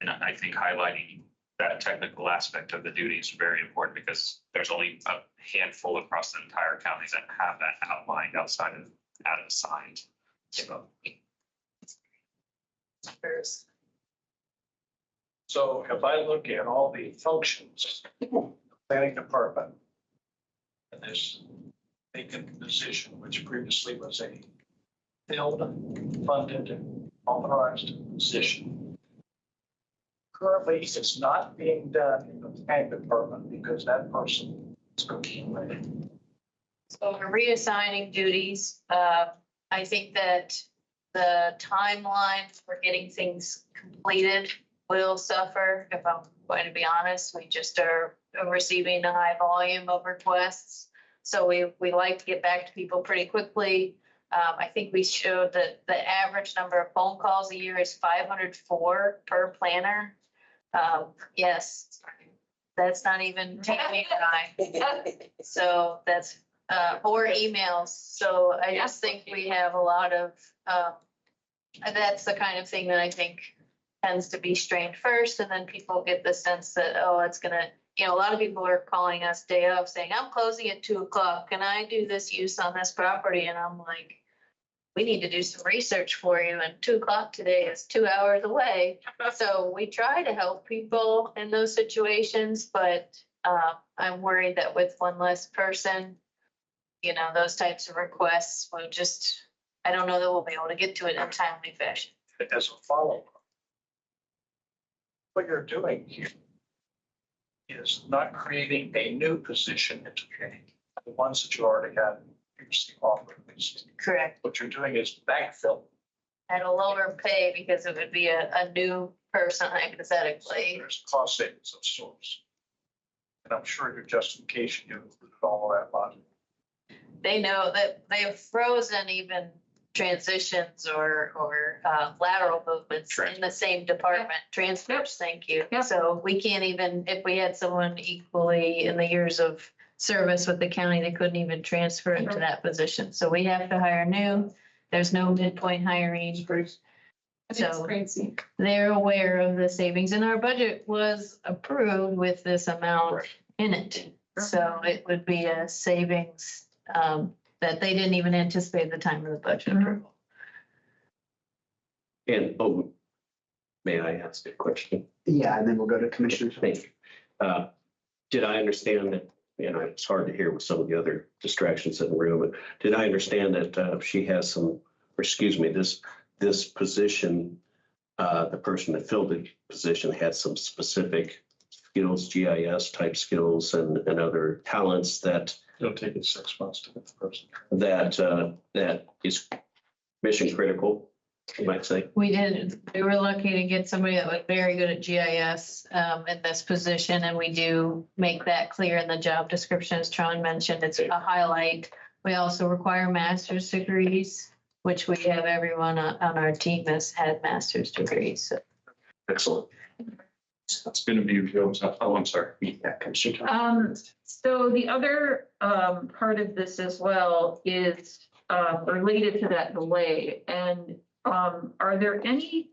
And I think highlighting that technical aspect of the duty is very important because there's only a handful across the entire county that have that outlined outside of that assigned. So So if I look at all the functions, planning department, and this vacant position, which previously was a filled, funded, authorized position. Currently, it's not being done in the planning department because that person is going away. So we're reassigning duties. I think that the timeline for getting things completed will suffer, if I'm going to be honest. We just are receiving a high volume of requests. So we like to get back to people pretty quickly. I think we showed that the average number of phone calls a year is 504 per planner. Yes, that's not even Tammy and I. So that's, or emails. So I just think we have a lot of, that's the kind of thing that I think tends to be strained first. And then people get the sense that, oh, it's gonna, a lot of people are calling us day of saying, I'm closing at 2 o'clock. Can I do this use on this property? And I'm like, we need to do some research for you. And 2 o'clock today is 2 hours away. So we try to help people in those situations, but I'm worried that with one less person, those types of requests will just, I don't know that we'll be able to get to it in a timely fashion. As a follow-up, what you're doing here is not creating a new position into the ones that you already had previously offered. Correct. What you're doing is backfill. At a lower pay because it would be a new person hypothetically. So there's cost savings of sorts. And I'm sure your justification, you included all of that logic. They know that they have frozen even transitions or lateral movements in the same department. Transfers, thank you. Yep. So we can't even, if we had someone equally in the years of service with the county, they couldn't even transfer into that position. So we have to hire new. There's no midpoint hiring. It's crazy. They're aware of the savings, and our budget was approved with this amount in it. So it would be a savings that they didn't even anticipate at the time of the budget approval. And, may I ask a question? Yeah, and then we'll go to Commissioner. Thank you. Did I understand that, it's hard to hear with some of the other distractions in the room, but did I understand that she has some, or excuse me, this position, the person that filled the position had some specific skills, GIS type skills and other talents that It'll take it 6 months to get the person. that is mission critical, you might say. We were lucky to get somebody that was very good at GIS in this position, and we do make that clear in the job description, as Tron mentioned, it's a highlight. We also require master's degrees, which we have everyone on our team has had master's degrees. So. Excellent. It's going to be, oh, I'm sorry. Yeah, Commissioner. So the other part of this as well is related to that delay. And are there any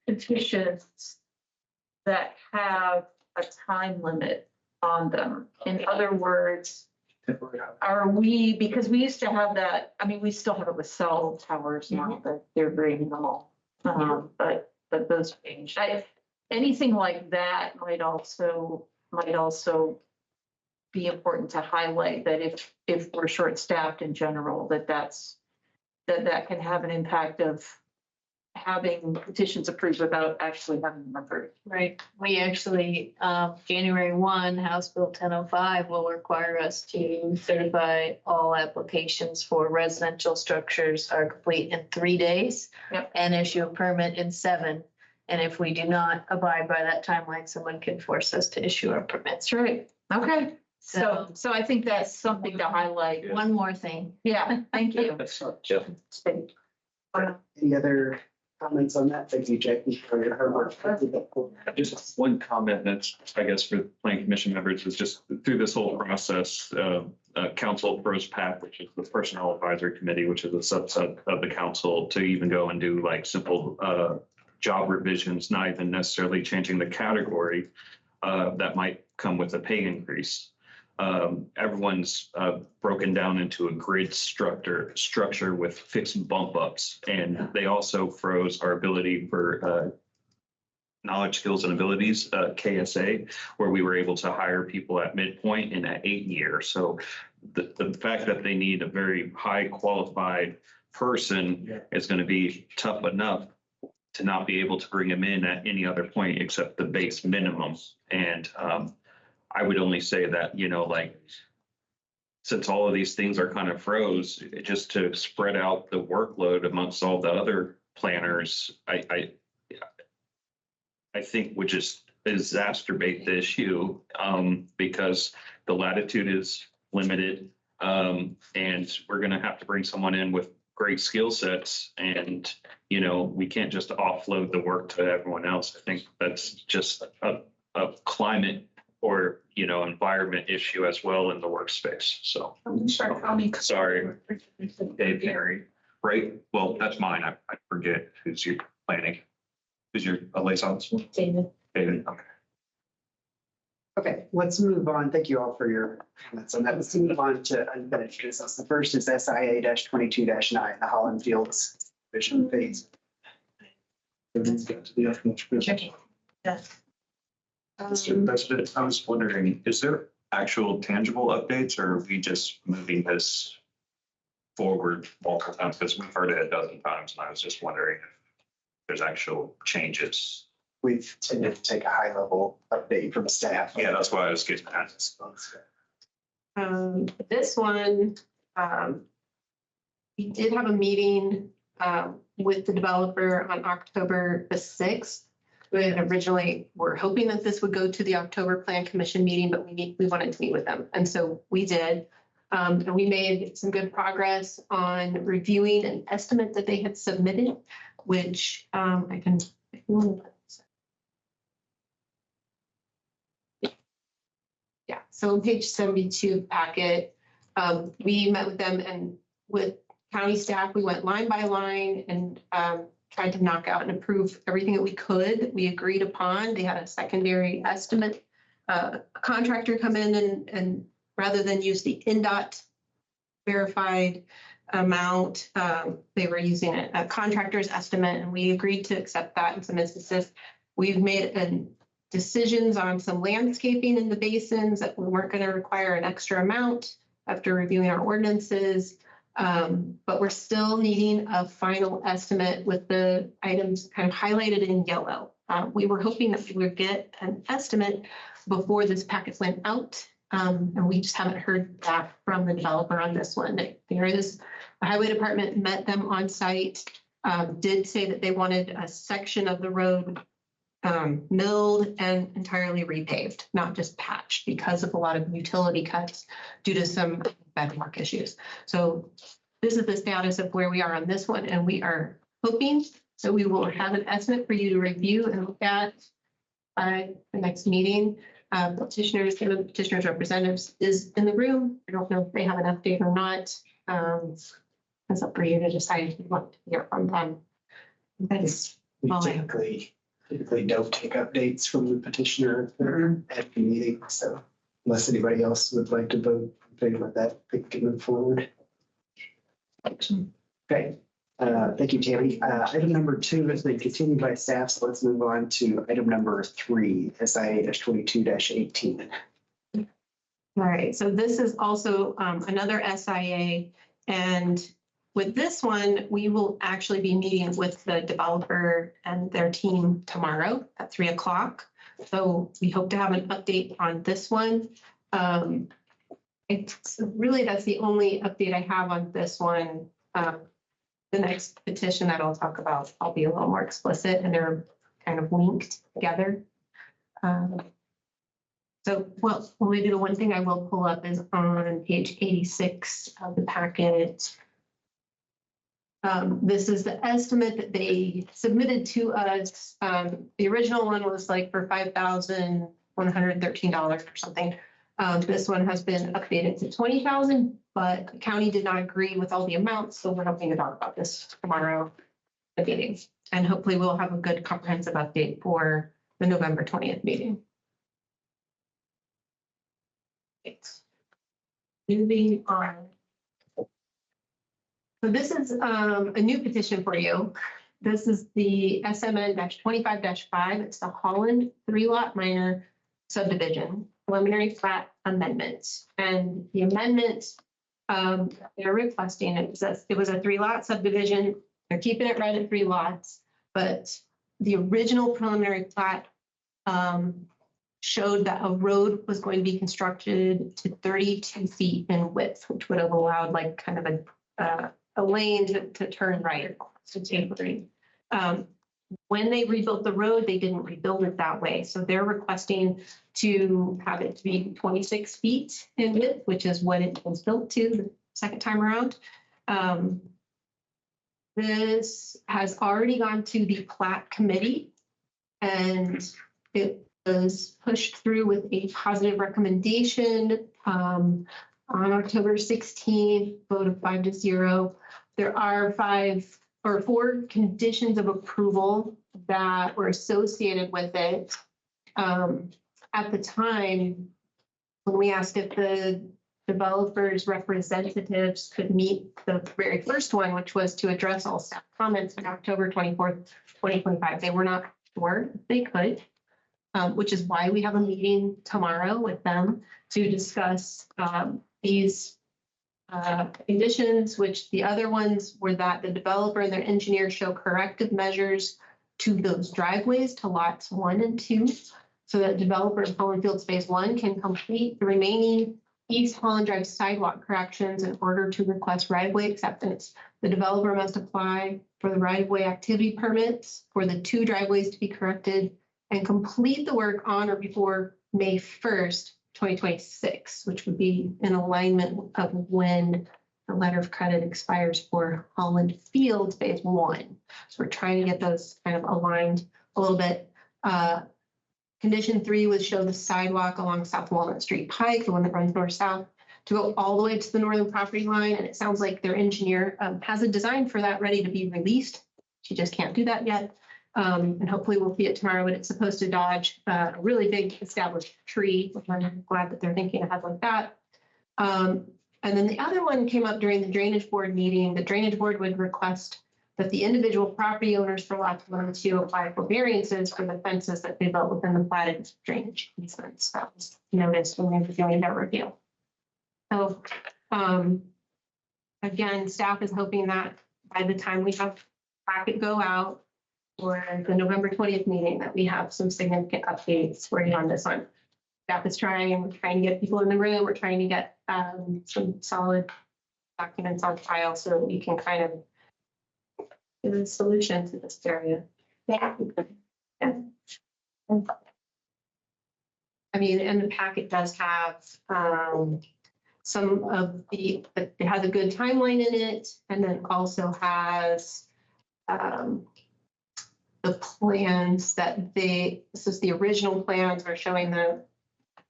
petitions that have a time limit on them? In other words, are we, because we used to have that, we still have it with cell towers now, but they're very minimal. But those changed. Anything like that might also be important to highlight, that if we're short-staffed in general, that can have an impact of having petitions approved without actually having them approved. Right. We actually, January 1, House Bill 1005 will require us to certify all applications for residential structures are complete in 3 days. Yep. And issue a permit in 7. And if we do not abide by that timeline, someone can force us to issue our permits. That's right. Okay. So So I think that's something to highlight. one more thing. Yeah, thank you. That's, yeah. Any other comments on that? Thank you, Jackie, for your hard work. Just one comment that's, I guess, for the planning commission members is just through this whole process, council throws PAC, which is the personnel advisory committee, which is a subset of the council, to even go and do like simple job revisions, not even necessarily changing the category that might come with a pay increase. Everyone's broken down into a grid structure with fixed bump ups. And they also froze our ability for knowledge, skills, and abilities, KSA, where we were able to hire people at midpoint and at 8-year. So the fact that they need a very high qualified person is going to be tough enough to not be able to bring them in at any other point except the base minimum. And I would only say that, like, since all of these things are kind of froze, just to spread out the workload amongst all the other planners, I think would just exacerbate the issue because the latitude is limited. And we're going to have to bring someone in with great skill sets, and we can't just offload the work to everyone else. I think that's just a climate or environment issue as well in the workspace. So sorry, Dave Henry, right? Well, that's mine. I forget who's your planning. Who's your liaison? David. David. Okay. Okay, let's move on. Thank you all for your comments on that. Let's move on to unfinished business. The first is SIA-22-9, the Holland Fields Vision Phase. Yes. Mr. President, I was wondering, is there actual tangible updates, or are we just moving this forward multiple times? Because we've heard it a dozen times, and I was just wondering if there's actual changes. We've tended to take a high level update from staff. Yeah, that's why I was getting at. This one, we did have a meeting with the developer on October the 6th. We had originally were hoping that this would go to the October Plan Commission meeting, but we wanted to meet with them. And so we did. And we made some good progress on reviewing an estimate that they had submitted, which I can. Yeah, so on page 72 packet, we met with them, and with county staff, we went line by line and tried to knock out and approve everything that we could. We agreed upon. They had a secondary estimate, a contractor come in and rather than use the NDOT verified amount, they were using a contractor's estimate, and we agreed to accept that in some instances. We've made decisions on some landscaping in the basins that we weren't going to require an extra amount after reviewing our ordinances. But we're still needing a final estimate with the items kind of highlighted in yellow. We were hoping that we would get an estimate before this packet went out. And we just haven't heard back from the developer on this one. There is, the highway department met them on site, did say that they wanted a section of the road milled and entirely repaved, not just patched, because of a lot of utility cuts due to some bedrock issues. So this is the status of where we are on this one, and we are hoping that we will have an estimate for you to review and look at by the next meeting. Petitioners and the petitioners representatives is in the room. I don't know if they have an update or not. It's up for you to decide if you want to hear from them. That's We all I have. typically don't take updates from the petitioner at the meeting. So unless anybody else would like to vote in favor of that, we can move forward. Okay. Thank you, Tammy. Item number 2 has been continued by staff, so let's move on to item number 3, SIA-22-18. All right, so this is also another SIA, and with this one, we will actually be meeting with the developer and their team tomorrow at 3 o'clock. So we hope to have an update on this one. It's really, that's the only update I have on this one. The next petition that I'll talk about, I'll be a little more explicit, and they're kind of linked together. So, well, maybe the one thing I will pull up is on page 86 of the packet. This is the estimate that they submitted to us. The original one was like for $5,113 or something. This one has been updated to 20,000, but the county did not agree with all the amounts, so we're hoping to talk about this tomorrow at the meeting. And hopefully we'll have a good comprehensive update for the November 20th meeting. Thanks. Moving on. So this is a new petition for you. This is the SMN-25-5. It's the Holland 3-lot minor subdivision preliminary plat amendments. And the amendment they're requesting, it was a 3-lot subdivision. They're keeping it right at 3 lots, but the original preliminary plat showed that a road was going to be constructed to 32 feet in width, which would have allowed like kind of a lane to turn right to tapering. When they rebuilt the road, they didn't rebuild it that way. So they're requesting to have it to be 26 feet in width, which is what it was built to the second time around. This has already gone to the plat committee, and it was pushed through with a positive recommendation on October 16th, vote of 5-0. There are 4 conditions of approval that were associated with it. At the time, when we asked if the developers' representatives could meet the very first one, which was to address all staff comments on October 24th, 2025, they were not sure if they could, which is why we have a meeting tomorrow with them to discuss these conditions, which the other ones were that the developer and their engineer show corrective measures to those driveways to lots 1 and 2, so that developer of Holland Fields Phase 1 can complete the remaining East Holland Drive sidewalk corrections in order to request right-of-way acceptance. The developer must apply for the right-of-way activity permits for the 2 driveways to be corrected and complete the work on or before May 1st, 2026, which would be in alignment of when the letter of credit expires for Holland Fields Phase 1. So we're trying to get those kind of aligned a little bit. Condition 3 was show the sidewalk along South Walnut Street Pike, the one that runs north-south, to go all the way to the northern property line. And it sounds like their engineer has a design for that ready to be released. She just can't do that yet. And hopefully we'll see it tomorrow, but it's supposed to dodge a really big established tree, which I'm glad that they're thinking ahead like that. And then the other one came up during the drainage board meeting. The drainage board would request that the individual property owners for lots 1 and 2 apply for variances for the fences that they built within the platted drainage easements. That was noticed when we were doing that review. So again, staff is hoping that by the time we have packet go out for the November 20th meeting, that we have some significant updates for you on this one. Staff is trying to get people in the room. We're trying to get some solid documents on file so that we can kind of give a solution to this area. Yeah. I mean, and the packet does have some of the, it has a good timeline in it, and then also has the plans that this is the original plans are showing the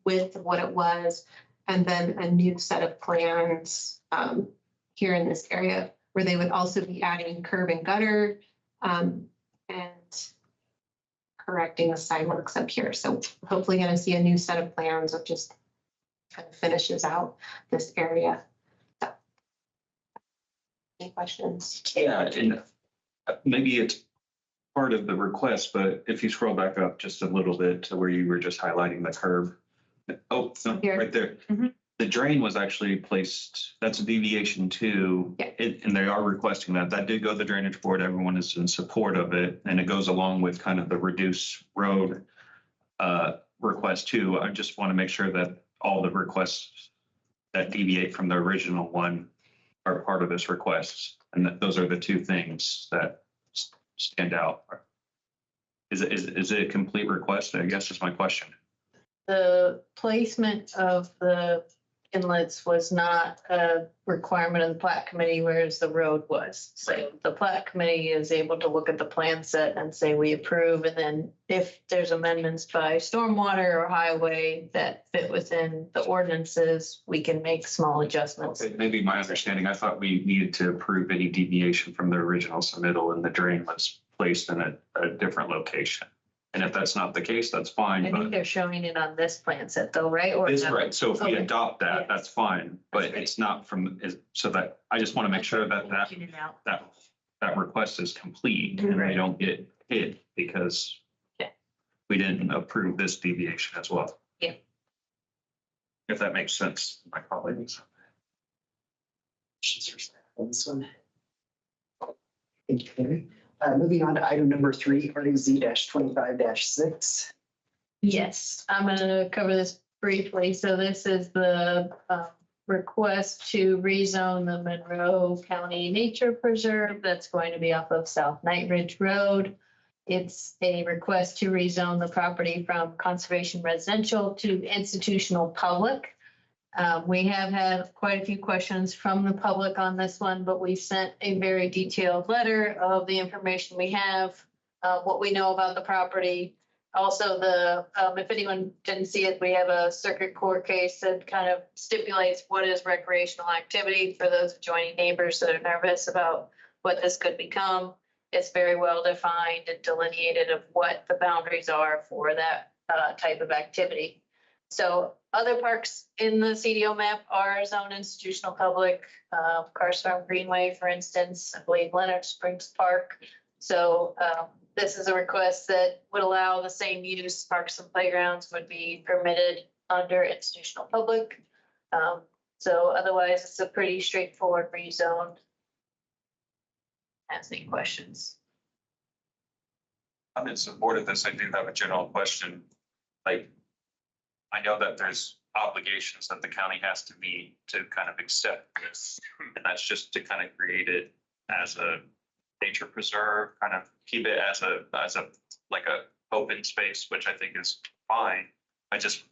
width of what it was, and then a new set of plans here in this area where they would also be adding curb and gutter and correcting the sidewalks up here. So hopefully going to see a new set of plans that just kind of finishes out this area. So, any questions? Yeah, and maybe it's part of the request, but if you scroll back up just a little bit to where you were just highlighting the curb. Oh, no, Here. right there. Mhm. The drain was actually placed, that's a deviation too. Yeah. And they are requesting that. That did go to the drainage board. Everyone is in support of it. And it goes along with kind of the reduce road request too. I just want to make sure that all the requests that deviate from the original one are part of this request. And that those are the 2 things that stand out. Is it a complete request? I guess is my question. The placement of the inlets was not a requirement of the plat committee, whereas the road was. So the plat committee is able to look at the plan set and say we approve, and then if there's amendments by stormwater or highway that fit within the ordinances, we can make small adjustments. Okay, maybe my understanding, I thought we needed to approve any deviation from the original submittal and the drain was placed in a different location. And if that's not the case, that's I fine, think but they're showing it on this plan set though, right? Or it's no? right. So if we Okay. adopt that, Yes. that's fine, but That's great. it's not from, so that, I just want to make sure that Taking it out. that request is complete and they don't get hit because Okay. we didn't approve this deviation as well. Yeah. If that makes sense, my colleagues. On this one. Thank you, Carrie. Moving on to item number 3, RZ-25-6. Yes, I'm gonna cover this briefly. So this is the request to rezone the Monroe County Nature Preserve that's going to be off of South Night Ridge Road. It's a request to rezone the property from conservation residential to institutional public. We have had quite a few questions from the public on this one, but we sent a very detailed letter of the information we have, what we know about the property. Also, if anyone didn't see it, we have a circuit court case that kind of stipulates what is recreational activity for those adjoining neighbors that are nervous about what this could become. It's very well defined and delineated of what the boundaries are for that type of activity. So other parks in the CDO map are zone institutional public, Cars Farm Greenway, for instance, I believe Lennox Springs Park. So this is a request that would allow the same use, parks and playgrounds would be permitted under institutional public. So otherwise, it's a pretty straightforward rezone. Has any questions? I'm in support of this. I do have a general question. Like, I know that there's obligations that the county has to meet to kind of accept this. And that's just to kind of create it as a nature preserve, kind of keep it as a like a open space, which I think is fine. I just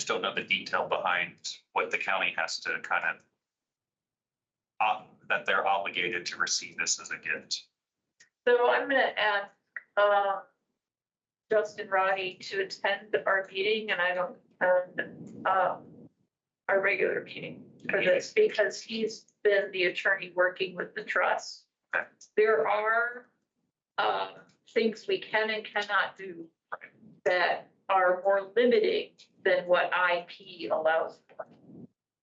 don't know the detail behind what the county has to kind of that they're obligated to receive this as a gift. So I'm gonna ask, Justin Roddy to attend our meeting and our regular meeting for this because he's been the attorney working with the trust. There are things we can and cannot do that are more limiting than what IP allows for.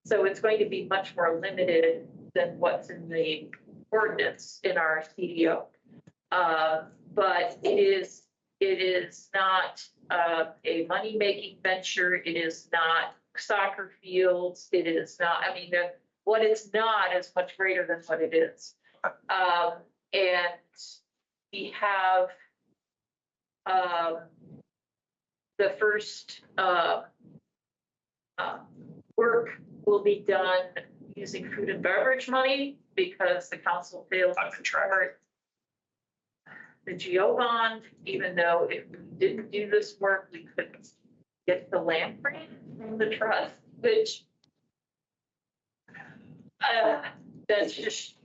So it's going to be much more limited than what's in the ordinance in our CDO. But it is not a money-making venture. It is not soccer fields. It is not, I mean, what it's not is much greater than what it is. And we have the first work will be done using food and beverage money because the council failed to support the GO bond, even though if we didn't do this work, we couldn't get the land grant from the trust, which that's just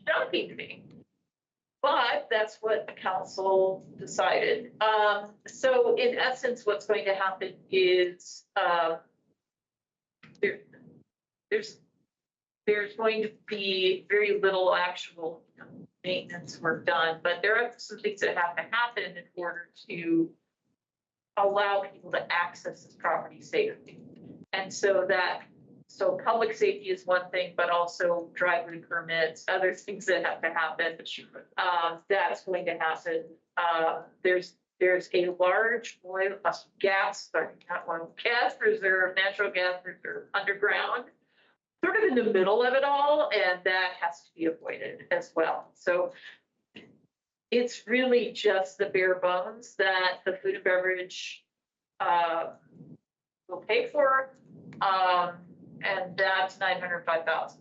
shocking to me. But that's what the council decided. So in essence, what's going to happen is there's going to be very little actual maintenance work done, but there are some things that have to happen in order to allow people to access this property safely. And so public safety is one thing, but also driveway permits, other things that have to happen. That's going to happen. There's a large gas reserve, natural gas reserve underground, sort of in the middle of it all, and that has to be avoided as well. So it's really just the bare bones that the food and beverage will pay for, and that's $905,000.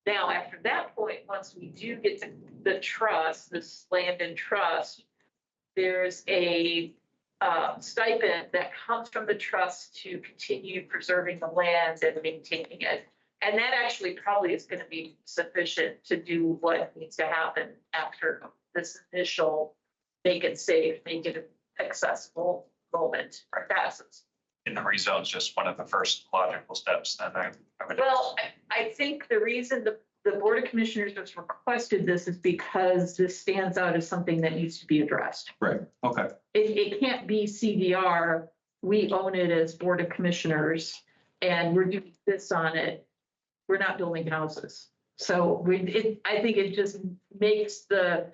Now, after that point, once we do get the trust, this land in trust, there's a stipend that comes from the trust to continue preserving the land and maintaining it. And that actually probably is going to be sufficient to do what needs to happen after this initial make it safe, make it accessible moment passes. And the rezone is just one of the first logical steps then I would. Well, I think the reason the Board of Commissioners has requested this is because this stands out as something that needs to be addressed. Right, okay. It can't be CDR, we own it as Board of Commissioners, and we're doing this on it. We're not building houses. So I think it just makes the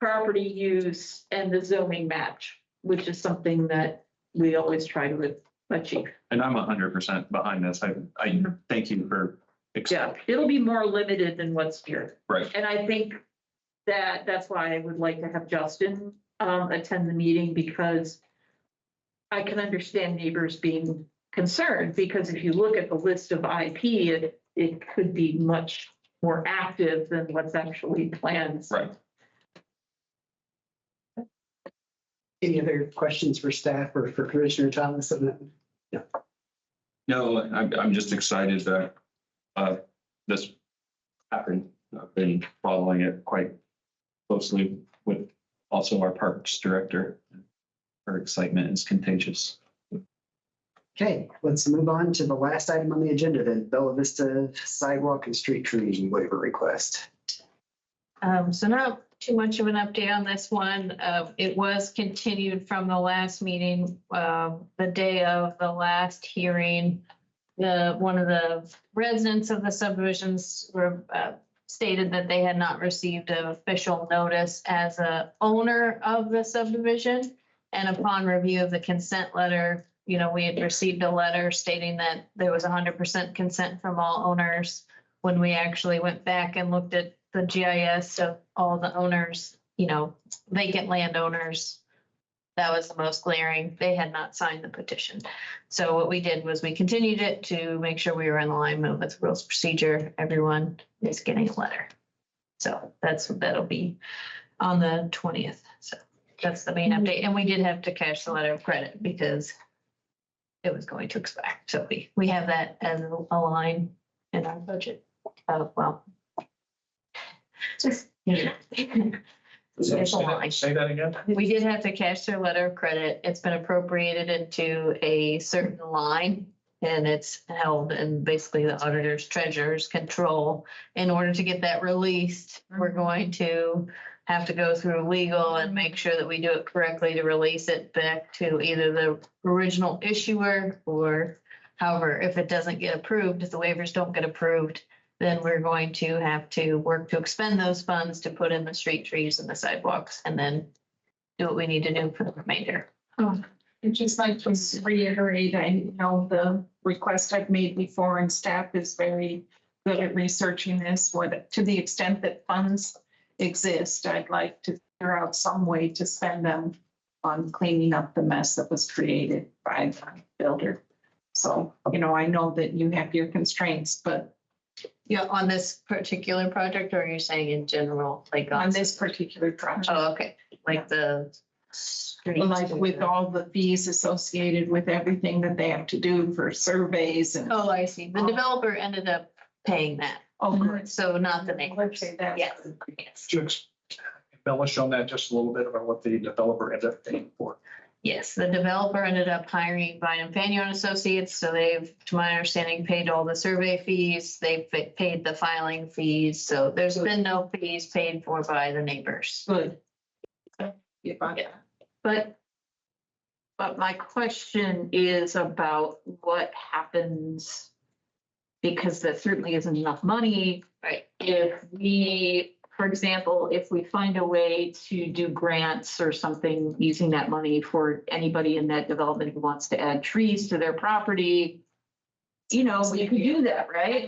property use and the zoning match, which is something that we always try to achieve. And I'm 100% behind this. I thank you for. Yeah, it'll be more limited than what's here. Right. And I think that's why I would like to have Justin attend the meeting, because I can understand neighbors being concerned, because if you look at the list of IP, it could be much more active than what's actually planned. Right. Any other questions for staff or for Commissioner Thomas? No, I'm just excited that this happened. I've been following it quite closely with also our parks director. Her excitement is contagious. Okay, let's move on to the last item on the agenda, then Bella Vista sidewalk and street tree waiver request. So not too much of an update on this one. It was continued from the last meeting, the day of the last hearing. One of the residents of the subdivisions stated that they had not received an official notice as a owner of the subdivision. And upon review of the consent letter, we had received a letter stating that there was 100% consent from all owners. When we actually went back and looked at the GIS of all the owners, vacant landowners, that was the most glaring. They had not signed the petition. So what we did was we continued it to make sure we were in alignment with rules of procedure. Everyone is getting a letter. So that'll be on the 20th. So that's the main update. And we did have to cash the letter of credit because it was going to expire. So we have that as a line in our budget. Just, it's a line. Say that again? We did have to cash their letter of credit. It's been appropriated into a certain line, and it's held in basically the auditor's treasurer's control. In order to get that released, we're going to have to go through legal and make sure that we do it correctly to release it back to either the original issuer, or however, if it doesn't get approved, if the waivers don't get approved, then we're going to have to work to expend those funds to put in the street trees and the sidewalks, and then do what we need to do for the remainder. I'd just like to reiterate, I know the request I've made before, and staff is very good at researching this. To the extent that funds exist, I'd like to figure out some way to spend them on cleaning up the mess that was created by the builder. So, I know that you have your constraints, but Yeah, on this particular project, or you're saying in general, like on this particular project, Oh, okay, like the streets. like with all the fees associated with everything that they have to do for surveys and. Oh, I see. The developer ended up paying that. Oh, good. So not the neighbors. Okay, that's Yes. good. Yes. Just embellish on that just a little bit about what the developer ended up paying for. Yes, the developer ended up hiring Vine Faneuil and Associates, so they've, to my understanding, paid all the survey fees, they've paid the filing fees, so there's been no fees paid for by the neighbors. Good. But my question is about what happens, because that certainly isn't enough money. Right. If we, for example, if we find a way to do grants or something using that money for anybody in that development who wants to add trees to their property, we could do that, right?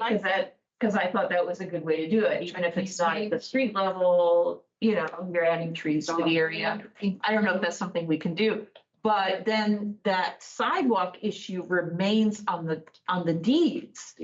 Because I thought that was a good way to do it, even if it's not at the street level, you're adding trees to the area. I don't know if that's something we can do, but then that sidewalk issue remains on the deeds.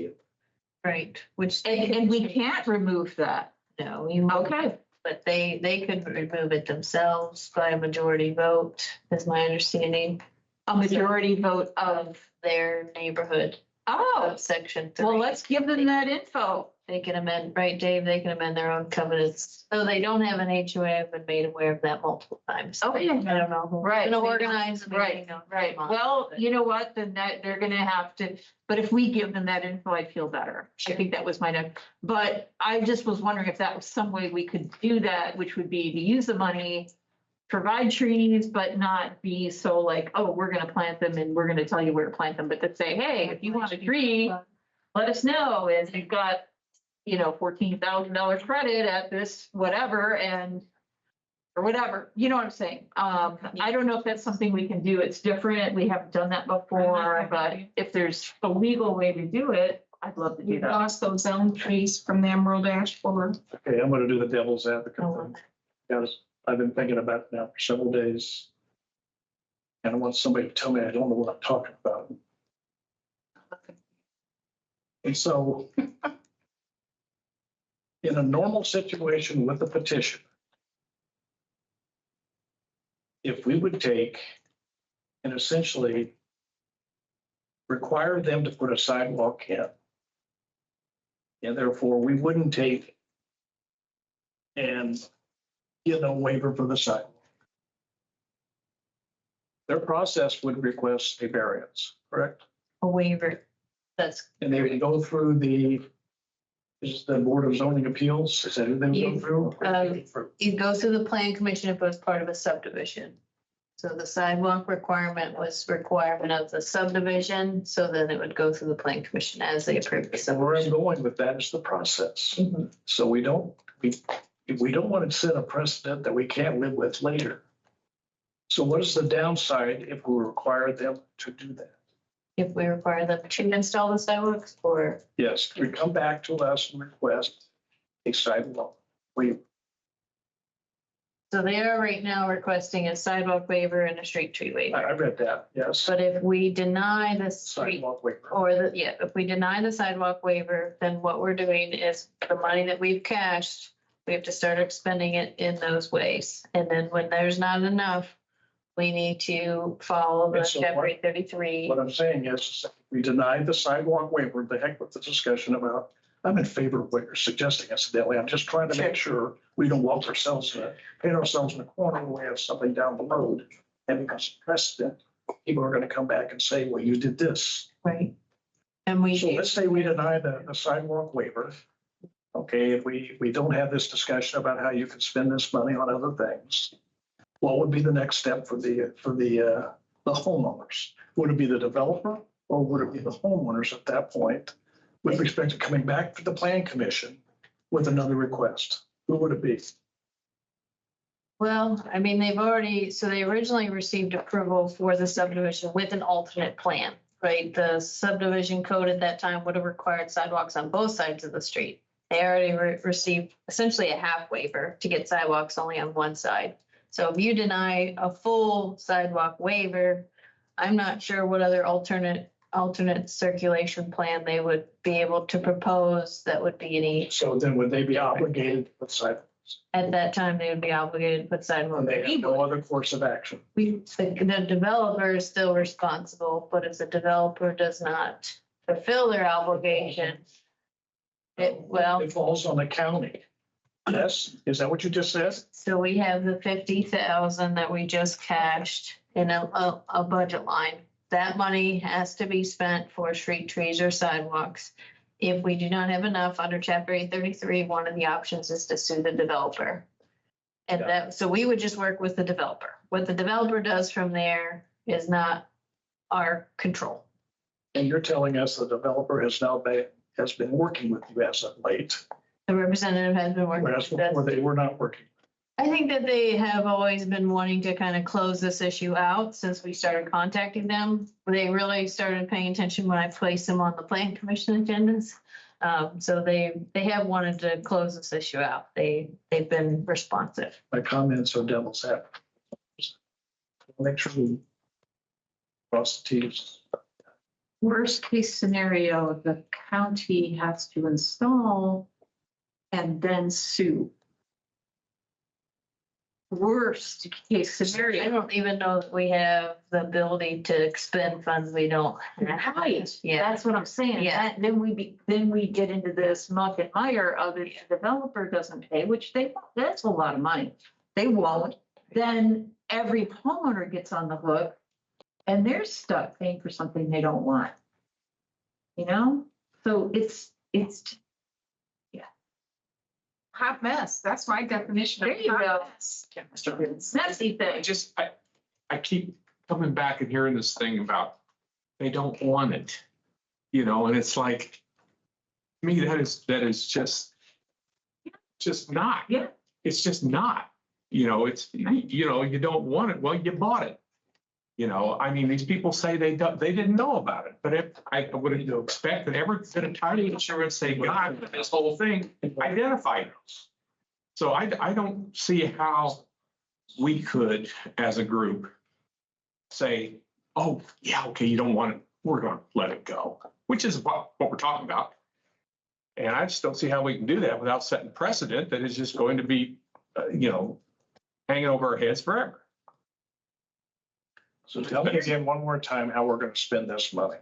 Right, which. And we can't remove that. No, Okay, but they could remove it themselves by a majority vote, is my understanding. A majority vote of, Their neighborhood oh, of section 3. well, let's give them that info. They can amend, right, Dave? They can amend their own covenants. So they don't have an HOA. I've been made aware of that multiple times. Okay. I don't know who's Right. gonna organize the Right, meeting. right. Well, you know what, then that, they're gonna have to, but if we give them that info, I'd feel better. I think that was my note. But I just was wondering if that was some way we could do that, which would be to use the money, provide trees, but not be so like, oh, we're gonna plant them and we're gonna tell you where to plant them, but to say, hey, if you want a tree, let us know, and you've got, $14,000 credit at this whatever, and or whatever, you know what I'm saying? I don't know if that's something we can do. It's different. We haven't done that before, but if there's a legal way to do it, I'd love to do We that. lost those elm trees from the Emerald Ash Borer. Okay, I'm gonna do the devil's advocate Oh, thing. Because I've been thinking about it now for several days. And I want somebody to tell me I don't know what I'm talking about. And so in a normal situation with a petition, if we would take and essentially require them to put a sidewalk in, and therefore we wouldn't take and get no waiver for the sidewalk. Their process would request a variance, correct? A waiver. That's, And they would go through is the Board of Zoning Appeals, is that who they would go through? it goes through the plan commission if it was part of a subdivision. So the sidewalk requirement was requirement of the subdivision, so then it would go through the plan commission as they approve the So where I'm subdivision. going with that is the process. Mhm. So we don't want to set a precedent that we can't live with later. So what is the downside if we require them to do that? If we require them to install the sidewalks, or Yes, we come back to us and request a sidewalk waiver. so they are right now requesting a sidewalk waiver and a street tree waiver. I read that, yes. But if we deny the street Sidewalk waiver. or if we deny the sidewalk waiver, then what we're doing is the money that we've cashed, we have to start expending it in those ways. And then when there's not enough, we need to follow the And so what- chapter 33. What I'm saying is, if we deny the sidewalk waiver, the heck with the discussion about, I'm in favor of what you're suggesting incidentally. I'm just trying to make sure we don't walk ourselves, paint ourselves in a corner when we have something down the road. And because precedent, people are gonna come back and say, well, you did this. Right. And we. So let's say we deny the sidewalk waiver. Okay, if we don't have this discussion about how you can spend this money on other things. What would be the next step for the homeowners? Would it be the developer or would it be the homeowners at that point? With respect to coming back to the plan commission with another request, who would it be? Well, I mean, they originally received approval for the subdivision with an alternate plan, right? The subdivision code at that time would have required sidewalks on both sides of the street. They already received essentially a half waiver to get sidewalks only on one side. So if you deny a full sidewalk waiver, I'm not sure what other alternate circulation plan they would be able to propose that would be any, So then would they be obligated to put sidewalks? at that time, they would be obligated to put sidewalk. And they have no other course of action? The developer is still responsible, but if the developer does not fulfill their obligation, It falls on the county. Yes, is that what you just said? so we have the 50,000 that we just cashed in a budget line. That money has to be spent for street trees or sidewalks. If we do not have enough under chapter 833, one of the options is to sue the developer. And so we would just work with the developer. What the developer does from there is not our control. And you're telling us the developer has been working with you as of late, The representative has been working. whereas with us. before they were not working. I think that they have always been wanting to kind of close this issue out since we started contacting them. They really started paying attention when I placed them on the plan commission agendas. So they have wanted to close this issue out. They've been responsive. My comments are devil's advocate. Make sure we cross the Ts. Worst case scenario, the county has to install and then sue. worst case scenario. I don't even know that we have the ability to expend funds we don't have. Right, Yeah. that's what I'm saying. Yeah. Then we get into this muck and mire of if the developer doesn't pay, which that's a lot of money. They won't, then every homeowner gets on the hook and they're stuck paying for something they don't want. You know, so it's, Hot mess. That's my definition of There you hot go. mess. messy thing. I keep coming back and hearing this thing about they don't want it, and it's like, to me, that is just not. Yeah. It's just not, it's, you don't want it. Well, you bought it. I mean, these people say they didn't know about it, but if I would expect that every bit of title insurance they got with this whole thing identified those. So I don't see how we could, as a group, say, oh, yeah, okay, you don't want it, we're gonna let it go, which is what we're talking about. And I just don't see how we can do that without setting precedent that is just going to be, hanging over our heads forever. So tell me again one more time how we're gonna spend this money.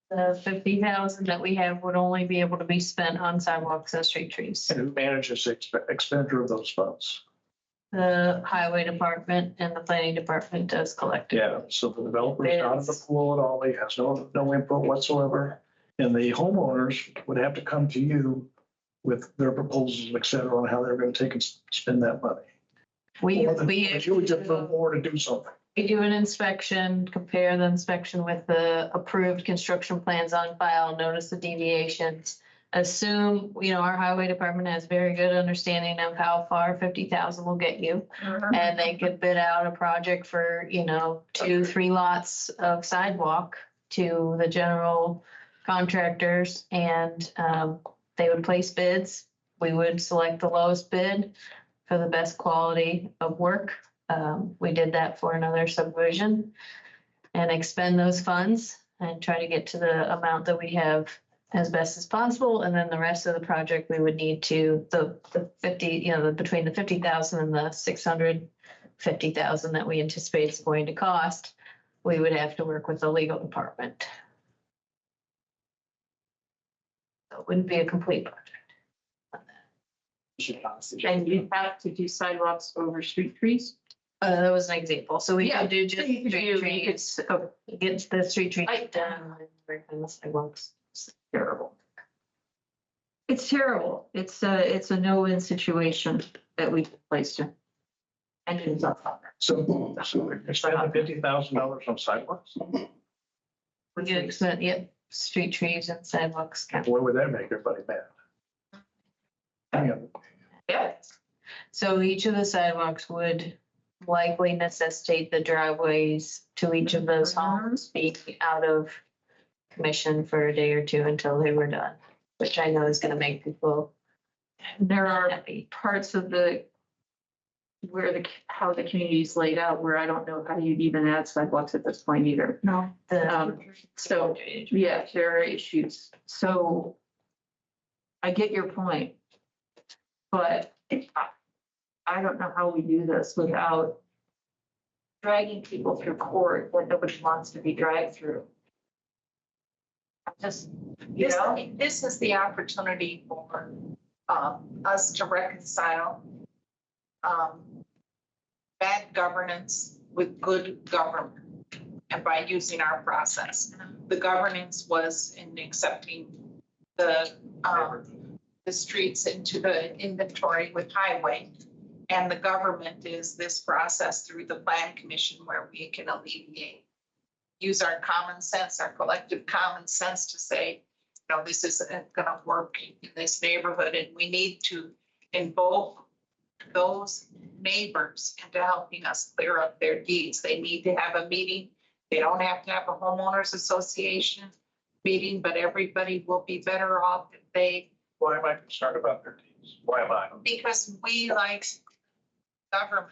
The 50,000 that we have would only be able to be spent on sidewalks and street trees. And who manages the expenditure of those funds? The highway department and the planning department does collect it. Yeah, so the developer's not in the pool at all. He has no input whatsoever. And the homeowners would have to come to you with their proposals, et cetera, on how they're gonna take and spend that money. But you would just vote more to do something. We do an inspection, compare the inspection with the approved construction plans on file, notice the deviations. Assume, our highway department has very good understanding of how far 50,000 will get you. And they could bid out a project for, 2-3 lots of sidewalk to the general contractors and they would place bids. We would select the lowest bid for the best quality of work. We did that for another subdivision and expend those funds and try to get to the amount that we have as best as possible. And then the rest of the project, we would need to, the 50, between the 50,000 and the 650,000 that we anticipate is going to cost, we would have to work with the legal department. So it wouldn't be a complete project. And you have to do sidewalks over street trees? That was an example. So we could do just You could street do- trees, get the street trees done and work on the sidewalks. It's terrible. It's terrible. It's a no-win situation that we placed in. And it's up. So you're spending $50,000 on sidewalks? We do expend, street trees and sidewalks. Boy, would that make everybody mad. Yeah. Yeah. So each of the sidewalks would likely necessitate the driveways to each of those homes being out of commission for a day or two until they were done, which I know is gonna make people There are happy. parts of how the community is laid out where I don't know how you'd even add sidewalks at this point either. No. So, yeah, there are issues. So I get your point. But I don't know how we do this without dragging people through court that nobody wants to be dragged through. Just, This is the opportunity for us to reconcile bad governance with good government. And by using our process, the governance was in accepting the streets into the inventory with highway. And the government is this process through the plan commission where we can alleviate, use our common sense, our collective common sense to say, this isn't gonna work in this neighborhood and we need to involve those neighbors into helping us clear up their deeds. They need to have a meeting. They don't have to have a homeowners association meeting, but everybody will be better off if they. Why am I concerned about their deeds? Why am I? Because we like government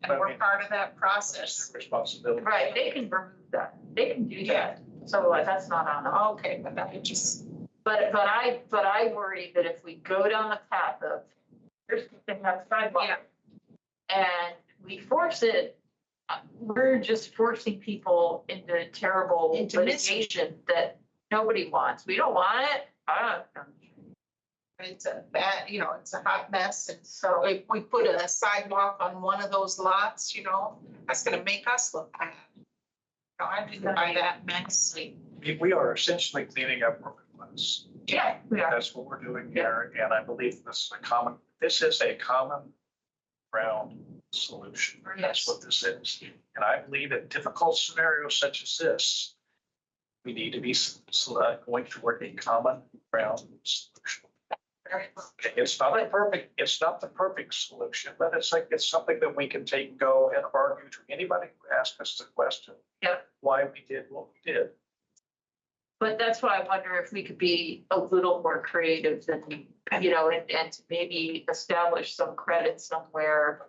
and we're part of that process. Their responsibility. right, they can remove that. They can do that. So that's not on us. Okay, but I just. But I worry that if we go down the path of, here's the thing, have sidewalk. Yeah. and we force it, we're just forcing people into terrible Into litigation that nobody wants. We don't want it. It's a bad, it's a hot mess. And so if we put a sidewalk on one of those lots, that's gonna make us look bad. I didn't buy that immensely. We are essentially cleaning up broken glass. Yeah, we are. That's what we're doing here, and I believe this is a common ground solution. That's what this is. And I believe in difficult scenarios such as this, we need to be going toward a common ground solution. It's not the perfect solution, but it's something that we can take and go and argue to anybody who asks us the question. Yeah. Why we did what we did. But that's why I wonder if we could be a little more creative than, and to maybe establish some credit somewhere,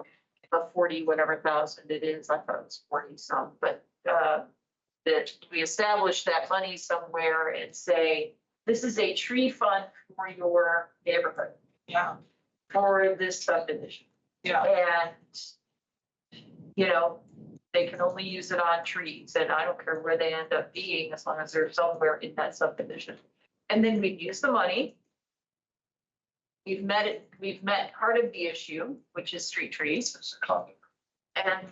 the 40, whatever thousand it is, I thought it was 40 some, but that we establish that money somewhere and say, this is a tree fund for your neighborhood. Yeah. For this subdivision. Yeah. And, they can only use it on trees, and I don't care where they end up being, as long as they're somewhere in that subdivision. And then we'd use the money. We've met part of the issue, which is street trees. It's a common. And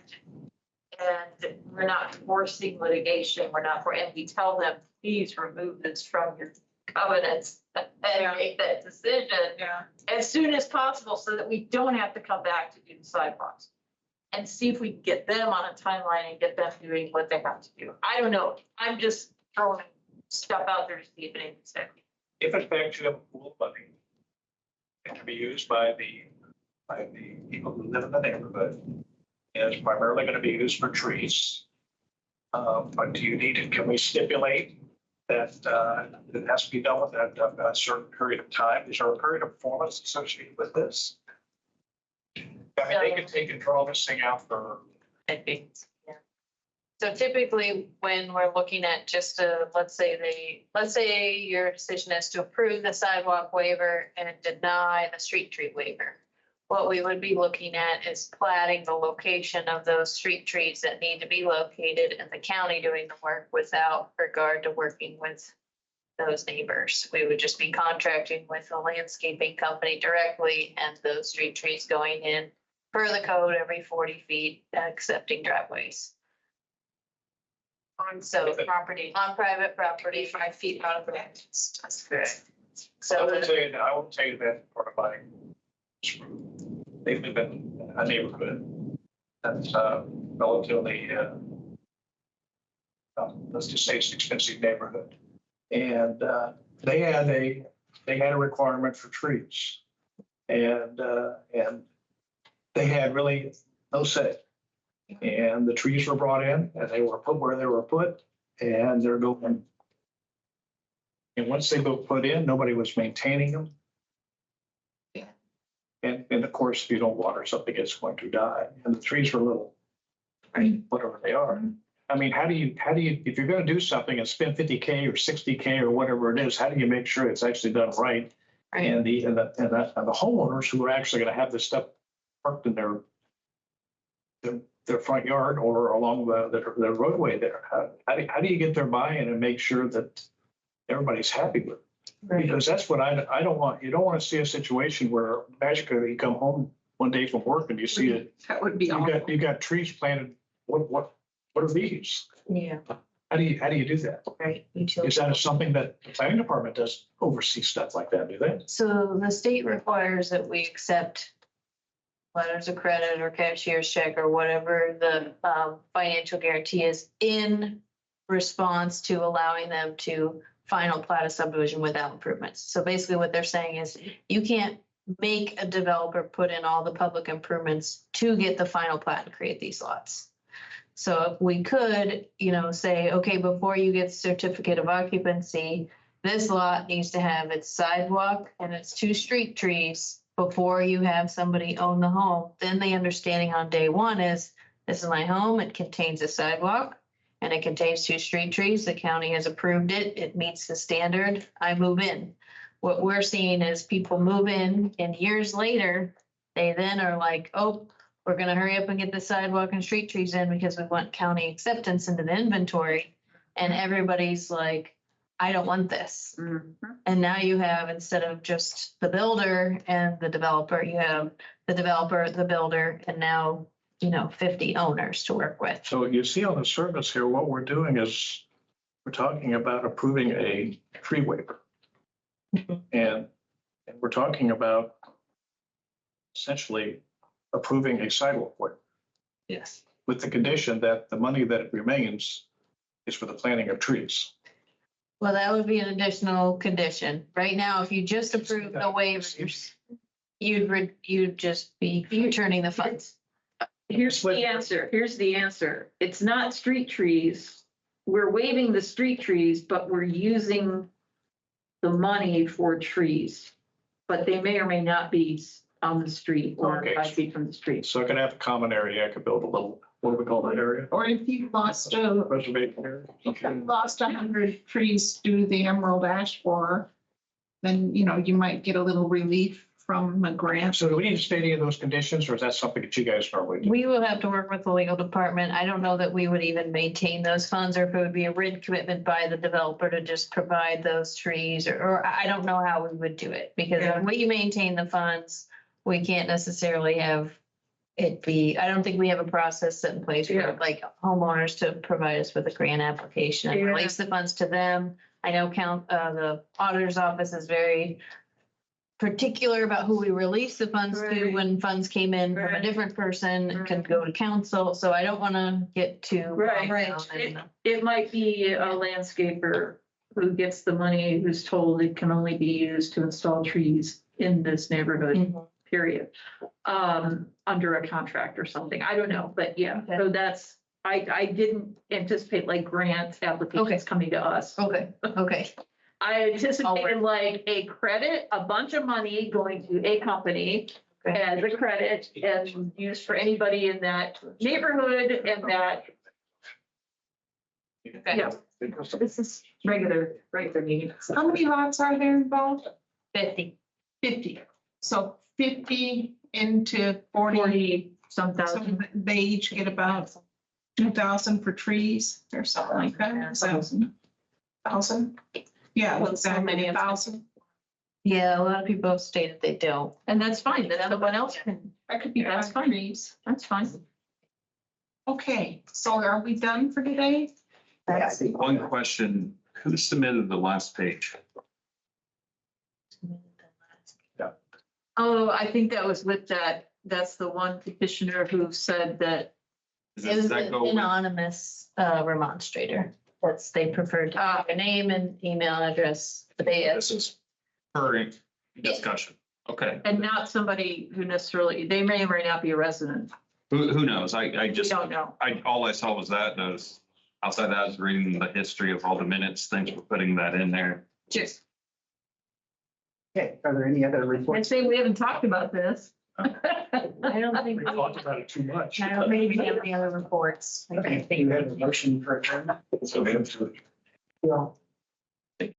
we're not forcing litigation, and we tell them, please remove this from your covenants and make that decision as soon as possible, so that we don't have to come back to do the sidewalks. And see if we can get them on a timeline and get them doing what they have to do. I don't know. I'm just throwing stuff out there to see if anything's happening. If in fact you have a pool of money, it can be used by the people who live in the neighborhood. And it's primarily going to be used for trees. But do you need it? Can we stipulate that it has to be done within a certain period of time? Is there a period of performance associated with this? I mean, they can take and draw this thing out for. I think, yeah. So typically, when we're looking at just let's say your decision is to approve the sidewalk waiver and deny the street tree waiver. What we would be looking at is platting the location of those street trees that need to be located, and the county doing the work without regard to working with those neighbors. We would just be contracting with a landscaping company directly, and those street trees going in per the code every 40 feet, accepting driveways. On private property, 5 feet out of the road. That's correct. I will tell you that part of my, they live in a neighborhood that's relatively, let's just say it's an expensive neighborhood. And they had a requirement for trees. And they had really no say. And the trees were brought in and they were put where they were put, and they're going. And once they were put in, nobody was maintaining them. Yeah. And of course, if you don't water something, it's going to die. And the trees were little, right? Whatever they are. I mean, how do you, if you're going to do something and spend 50K or 60K or whatever it is, how do you make sure it's actually done right? And the homeowners who are actually going to have this stuff parked in their front yard or along the roadway there. How do you get their buy-in and make sure that everybody's happy with it? Right. Because that's what I don't want. You don't want to see a situation where magically you come home one day from work and you see it. That would be awful. You got trees planted. What are these? Yeah. How do you do that? Right. Is that something that the planning department does oversee stuff like that? Do they? So the state requires that we accept letters of credit or cashier's check or whatever the financial guarantee is in response to allowing them to final plat a subdivision without improvements. So basically what they're saying is you can't make a developer put in all the public improvements to get the final plat and create these lots. So if we could, say, okay, before you get certificate of occupancy, this lot needs to have its sidewalk and its 2 street trees before you have somebody own the home. Then the understanding on day one is, this is my home, it contains a sidewalk and it contains 2 street trees. The county has approved it. It meets the standard. I move in. What we're seeing is people move in and years later, they then are like, oh, we're gonna hurry up and get the sidewalk and street trees in because we want county acceptance into the inventory. And everybody's like, I don't want this. And now you have, instead of just the builder and the developer, you have the developer, the builder, and now, 50 owners to work with. So you see on the surface here, what we're doing is we're talking about approving a tree waiver. And we're talking about essentially approving a sidewalk waiver Yes. with the condition that the money that remains is for the planting of trees. Well, that would be an additional condition. Right now, if you just approve the waivers, you'd just be returning the funds. Here's the answer. Here's the answer. It's not street trees. We're waiving the street trees, but we're using the money for trees. But they may or may not be on the street or Okay. 5 feet from the street. So I can have a common area, I could build a little, what do we call that area? Or if you lost a, Reservation area. if you lost 100 trees due to the emerald ash borer, then, you might get a little relief from a grant. So do we need to state any of those conditions, or is that something that you guys normally do? We will have to work with the legal department. I don't know that we would even maintain those funds, or if it would be a written commitment by the developer to just provide those trees, or I don't know how we would do it. Because when we maintain the funds, we can't necessarily have it be, I don't think we have a process set in place Yeah. for like homeowners to provide us with a grant application and Yeah. release the funds to them. I know the auditor's office is very particular about who we release the funds to Right. when funds came in from a Right. different person. It can go to council, so I don't want to get too. Right. bogged down in the- It might be a landscaper who gets the money, who's told it can only be used to install trees in this neighborhood, Mhm. period. Under a contract or something. I don't know, but yeah, Okay. so that's, I didn't anticipate like grant applications coming to us. Okay, okay. I anticipated like a credit, a bunch of money going to a company Okay. as a credit and used for anybody in that neighborhood and that, yeah. This is regular meeting. How many lots are there involved? 50. 50. So 50 into 40. 40 some So thousand. they each get about 2,000 for trees or something like that. 1,000? Yeah, Well, so exactly, many of them. 1,000. Yeah, a lot of people have stated they don't. And that's fine. Then someone else can, That could be That's 5 fine. trees. that's fine. Okay, so are we done for today? Yeah, I think- One question, who submitted the last page? Oh, I think that was with that's the one petitioner who said that, It was Does that an go with? anonymous remonstrator. They preferred to have a name and email address, but This is current discussion. Okay, and not somebody who necessarily, they may or may not be a resident. who knows? I We just, don't know. all I saw was that, and I was, outside that, I was reading the history of all the minutes, thanks for putting that in there. Just, Okay, are there any other I'd reports? say we haven't talked about this. I don't think We talked about it too much. I don't think we have any other reports. I Okay, can't do you think have of a motion for adjournment? So we have to- Yeah. any.